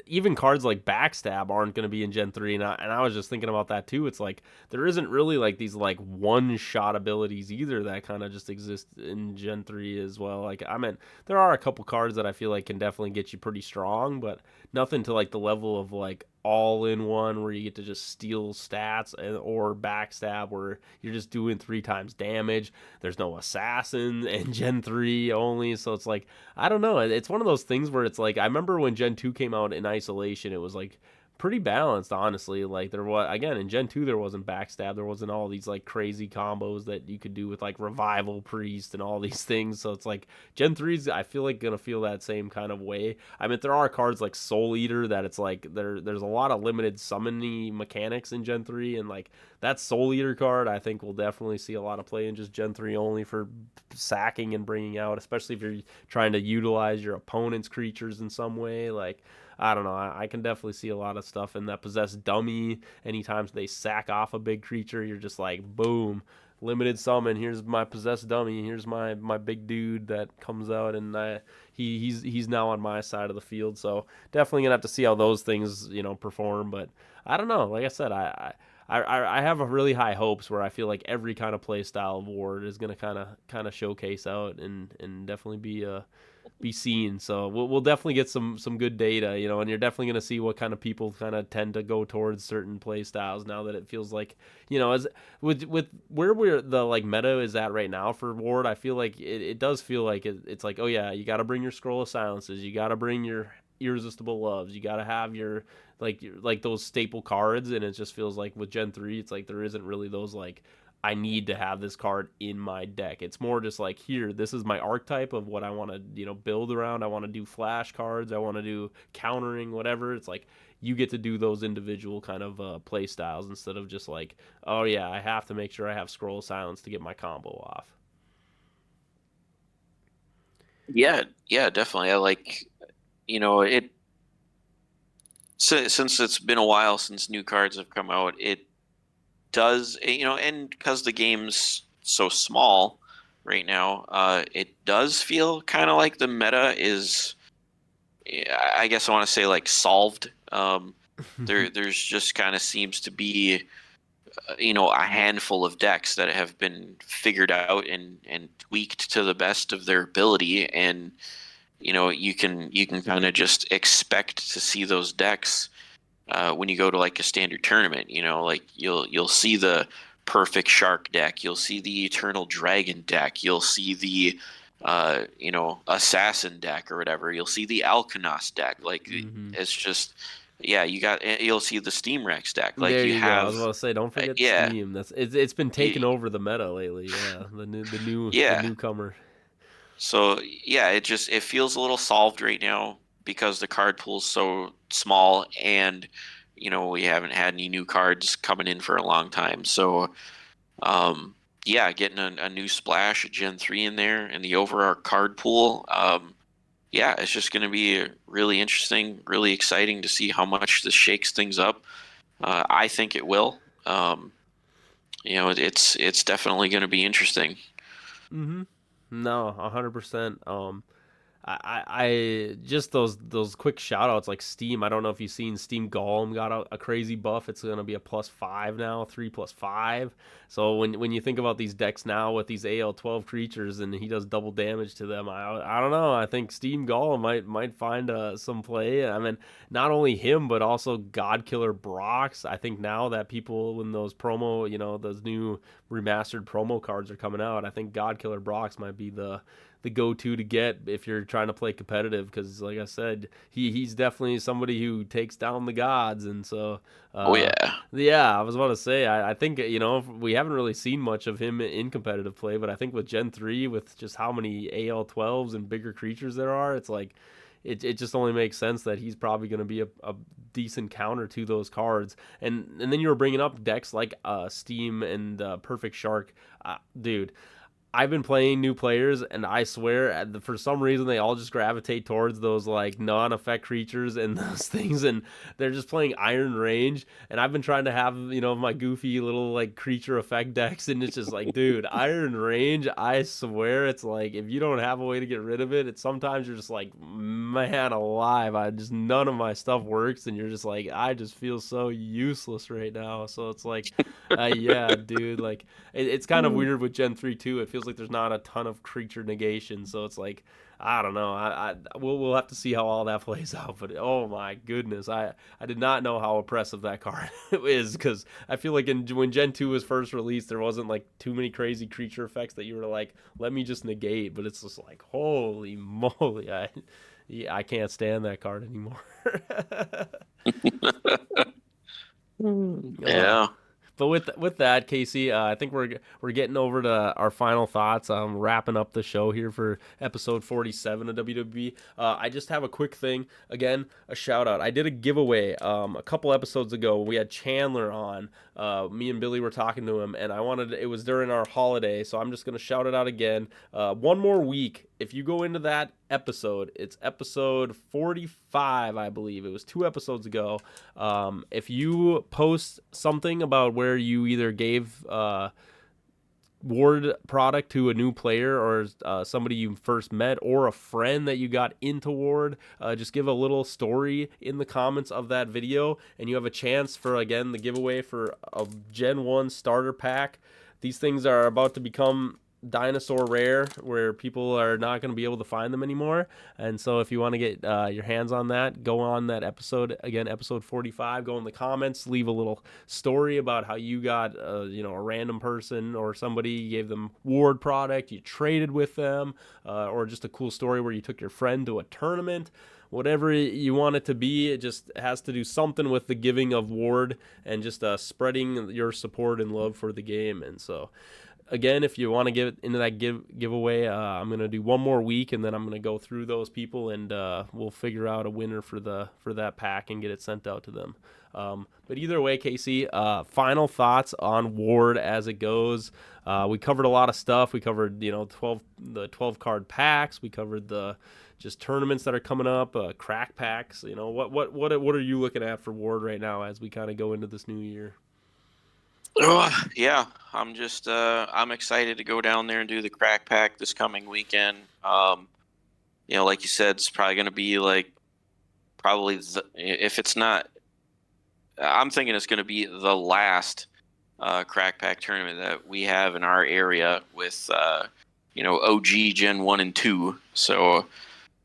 even cards like backstab aren't going to be in Gen 3, and I was just thinking about that too. It's like there isn't really like these like one shot abilities either that kind of just exist in Gen 3 as well. Like I mean, there are a couple cards that I feel like can definitely get you pretty strong, but nothing to like the level of like all in one where you get to just steal stats, or backstab where you're just doing 3 times damage. There's no assassin in Gen 3 only, so it's like I don't know. It's one of those things where it's like I remember when Gen 2 came out in isolation, it was like pretty balanced, honestly. Like there was, again, in Gen 2 there wasn't backstab, there wasn't all these like crazy combos that you could do with like revival priest and all these things. So it's like Gen 3's I feel like gonna feel that same kind of way. I mean, there are cards like Soul Eater that it's like there's a lot of limited summoning mechanics in Gen 3, and like that Soul Eater card I think will definitely see a lot of play in just Gen 3 only for sacking and bringing out, especially if you're trying to utilize your opponent's creatures in some way. Like I don't know. I can definitely see a lot of stuff in that possessed dummy. Anytime they sack off a big creature, you're just like, boom, limited summon. Here's my possessed dummy. Here's my big dude that comes out, and he's now on my side of the field. So definitely gonna have to see how those things perform. But I don't know. Like I said, I have a really high hopes where I feel like every kind of play style of Ward is gonna kind of showcase out and definitely be seen. So we'll definitely get some good data, and you're definitely going to see what kind of people kind of tend to go towards certain play styles now that it feels like, as with where we're the like meta is at right now for Ward. I feel like it does feel like it's like, oh yeah, you got to bring your Scroll of Silences, you got to bring your Irresistible Loves, you got to have your those staple cards, and it just feels like with Gen 3 it's like there isn't really those like I need to have this card in my deck. It's more just like, here, this is my archetype of what I want to, build around. I want to do flash cards. I want to do countering, whatever. It's like you get to do those individual kind of play styles instead of just like, oh yeah, I have to make sure I have Scroll of Silence to get my combo off. yeah, definitely. I like it since it's been a while since new cards have come out. It does, and because the game's so small right now, it does feel kind of like the meta is, I guess I want to say, like, solved. There's just kind of seems to be, a handful of decks that have been figured out and tweaked to the best of their ability, and you can kind of just expect to see those decks when you go to like a standard tournament. Like you'll see the perfect shark deck, you'll see the eternal dragon deck, you'll see the assassin deck or whatever. You'll see the Alkanos deck. Like Hmm. it's just, yeah, you'll see the Steam Rex deck. Like There you you go. I have, was about to say, don't forget yeah, Steam. It's been taking y- over the meta lately. Yeah, the yeah. newcomer. So yeah, it feels a little solved right now because the card pool's so small, and we haven't had any new cards coming in for a long time. So yeah, getting a new splash of Gen 3 in there and the overall card pool. Yeah, it's just going to be really interesting, really exciting to see how much this shakes things up. I think it will. It's definitely going to be interesting. Hmm. No, 100%. I just those quick shout outs like Steam. I don't know if you've seen Steam Golem got a crazy buff. It's gonna be a +5 now, 3+5. So when you think about these decks now with these AL12 creatures and he does double damage to them, I don't know. I think Steam Golem might find some play. I mean, not only him but also God Killer Brox. I think now that people when those those new remastered promo cards are coming out, I think God Killer Brox might be the go-to to get if you're trying to play competitive because like I said he's definitely somebody who takes down the gods and so Oh uh yeah. yeah, I was about to say I think we haven't really seen much of him in competitive play, but I think with Gen 3 with just how many AL12s and bigger creatures there are, it's like it just only makes sense that he's probably going to be a decent counter to those cards. And then you were bringing up decks like Steam and Perfect Shark. Dude, I've been playing new players, and I swear, for some reason, they all just gravitate towards those like non-effect creatures and those things, and they're just playing Iron Range. And I've been trying to have my goofy little like creature effect decks, and it's just like, dude, Iron Range. I swear, it's like if you don't have a way to get rid of it, it's sometimes you're just like, man, alive. I just none of my stuff works, and you're just like, I just feel so useless right now. So it's like, yeah, dude, like it's kind of weird with Gen 3 too. It feels like there's not a ton of creature negation, so it's like I don't know. We'll have to see how all that plays out. But oh my goodness, I did not know how oppressive that card is because I feel like when Gen 2 was first released, there wasn't like too many crazy creature effects that you were like, let me just negate. But it's just like holy moly, yeah, I can't stand that card anymore. Oh, Yeah. but with that, Casey, I think we're getting over to our final thoughts. Wrapping up the show here for episode 47 of WWB. I just have a quick thing. Again, a shout out. I did a giveaway a couple episodes ago. We had Chandler on. Me and Billy were talking to him, and it was during our holiday, so I'm just gonna shout it out again. One more week. If you go into that episode, it's episode 45, I believe. It was 2 episodes ago. If you post something about where you either gave Ward product to a new player or somebody you first met or a friend that you got into Ward, just give a little story in the comments of that video, and you have a chance for, again, the giveaway for a Gen 1 starter pack. These things are about to become dinosaur rare where people are not going to be able to find them anymore, and so if you want to get your hands on that, go on that episode again, episode 45, go in the comments, leave a little story about how you got a random person or somebody, you gave them Ward product, you traded with them, or just a cool story where you took your friend to a tournament. Whatever you want it to be, it just has to do something with the giving of Ward and just spreading your support and love for the game. And so again, if you want to get into that giveaway, I'm gonna do one more week, and then I'm gonna go through those people, and we'll figure out a winner for that pack and get it sent out to them. But either way, Casey, final thoughts on Ward as it goes. We covered a lot of stuff. We covered 12 card packs. We covered the just tournaments that are coming up, crack packs. What are you looking at for Ward right now as we kind of go into this new year? Oh, yeah, I'm excited to go down there and do the crack pack this coming weekend. Like you said, it's probably going to be like probably if it's not, I'm thinking it's going to be the last crack pack tournament that we have in our area with OG Gen 1 and 2. So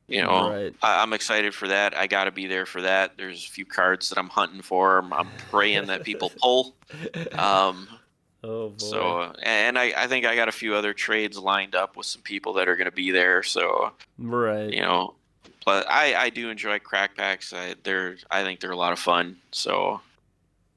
Right. I'm excited for that. I got to be there for that. There's a few cards that I'm hunting for. I'm praying that people pull. Um, Oh boy. So, and I think I got a few other trades lined up with some people that are going to be there. So, Right. you know, but I do enjoy crack packs. I think they're a lot of fun. So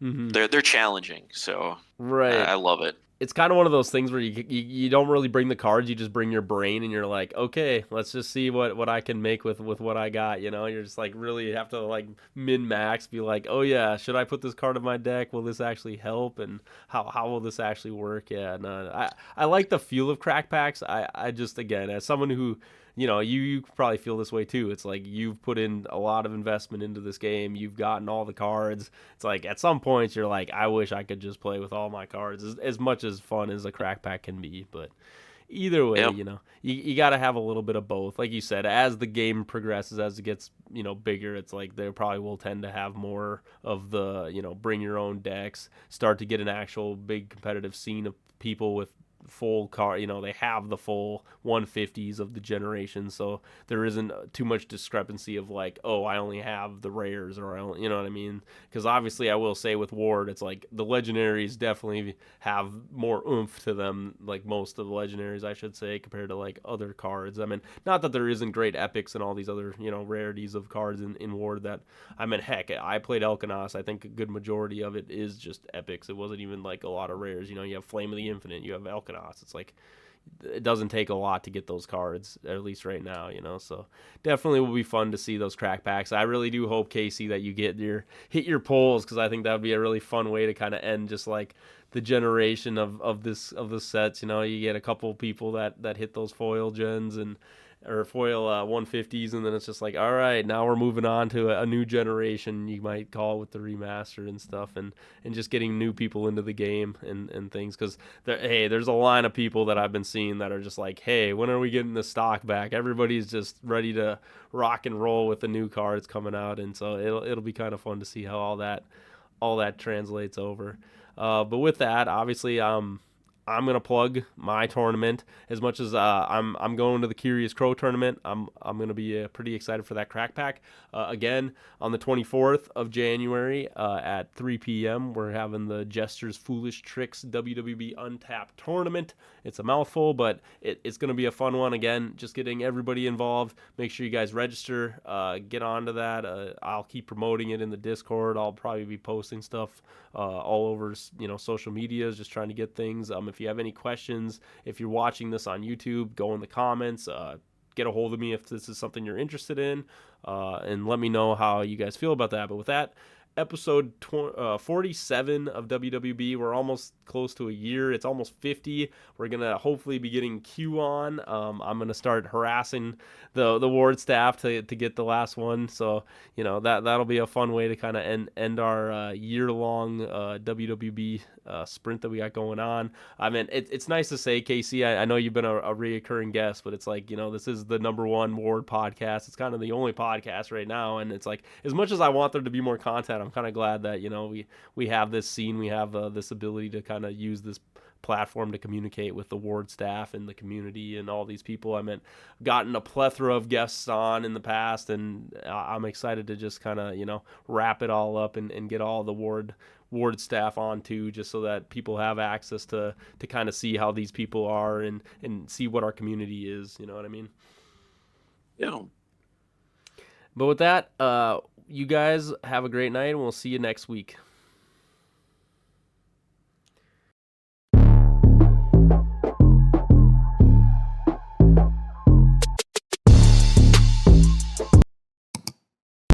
Hmm. they're challenging. So Right. I love it. It's kind of one of those things where you don't really bring the cards, you just bring your brain, and you're like, okay, let's just see what I can make with what I got. You're just like really have to like min max, be like, oh yeah, should I put this card in my deck? Will this actually help? And how will this actually work? Yeah, no, I like the feel of crack packs. I just, again, as someone who, you probably feel this way too. It's like you've put in a lot of investment into this game. You've gotten all the cards. It's like at some points you're like, I wish I could just play with all my cards, as much as fun as a crack pack can be. But either way, Yep. you got to have a little bit of both. Like you said, as the game progresses, as it gets, bigger, it's like they probably will tend to have more of the, bring your own decks, start to get an actual big competitive scene of people with full car. They have the full 150s of the generation, so there isn't too much discrepancy of like, oh, I only have the rares, or I only, you know what I mean? Because obviously I will say with Ward, it's like the legendaries definitely have more oomph to them, like most of the legendaries, I should say, compared to like other cards. I mean, not that there isn't great epics and all these other, rarities of cards in Ward. That, I mean, heck, I played Elkanos. I think a good majority of it is just epics. It wasn't even like a lot of rares. You have Flame of the Infinite, you have Elkanos. It's like it doesn't take a lot to get those cards, at least right now. So definitely will be fun to see those crack packs. I really do hope, Casey, that you hit your polls, because I think that would be a really fun way to kind of end just like the generation of the sets. You get a couple people that hit those foil gens and or foil 150s, and then it's just like, all right, now we're moving on to a new generation, you might call it, with the remaster and stuff, and just getting new people into the game and things. Because hey, there's a line of people that I've been seeing that are just like, hey, when are we getting the stock back? Everybody's just ready to rock and roll with the new cards coming out, and so it'll be kind of fun to see how all that translates over. But with that, obviously, I'm gonna plug my tournament as much as I'm going to the Curious Crow tournament. I'm gonna be pretty excited for that crack pack. Again, on the 24th of January at 3 p.m. we're having the Jester's Foolish Tricks WWB Untapped tournament. It's a mouthful, but it's gonna be a fun one. Again, just getting everybody involved. Make sure you guys register. Get onto that. I'll keep promoting it in the Discord. I'll probably be posting stuff all over social medias, just trying to get things. If you have any questions, if you're watching this on YouTube, go in the comments. Get a hold of me if this is something you're interested in, and let me know how you guys feel about that. But with that, episode 47 of WWB. We're almost close to a year. It's almost 50. We're going to hopefully be getting Q on. I'm going to start harassing the ward staff to get the last one. So, that'll be a fun way to kind of end our year-long WWB sprint that we got going on. I mean, it's nice to say, Casey, I know you've been a reoccurring guest, but it's like, this is the #1 ward podcast. It's kind of the only podcast right now. And it's like, as much as I want there to be more content, I'm kind of glad that, we have this scene, we have this ability to kind of use this platform to communicate with the ward staff and the community and all these people. I mean, gotten a plethora of guests on in the past, and I'm excited to just kind of, wrap it all up and get all the ward staff on too, just so that people have access to kind of see how these people are and see what our community is. You know what I mean? Yeah. But with that, you guys have a great night, and we'll see you next week.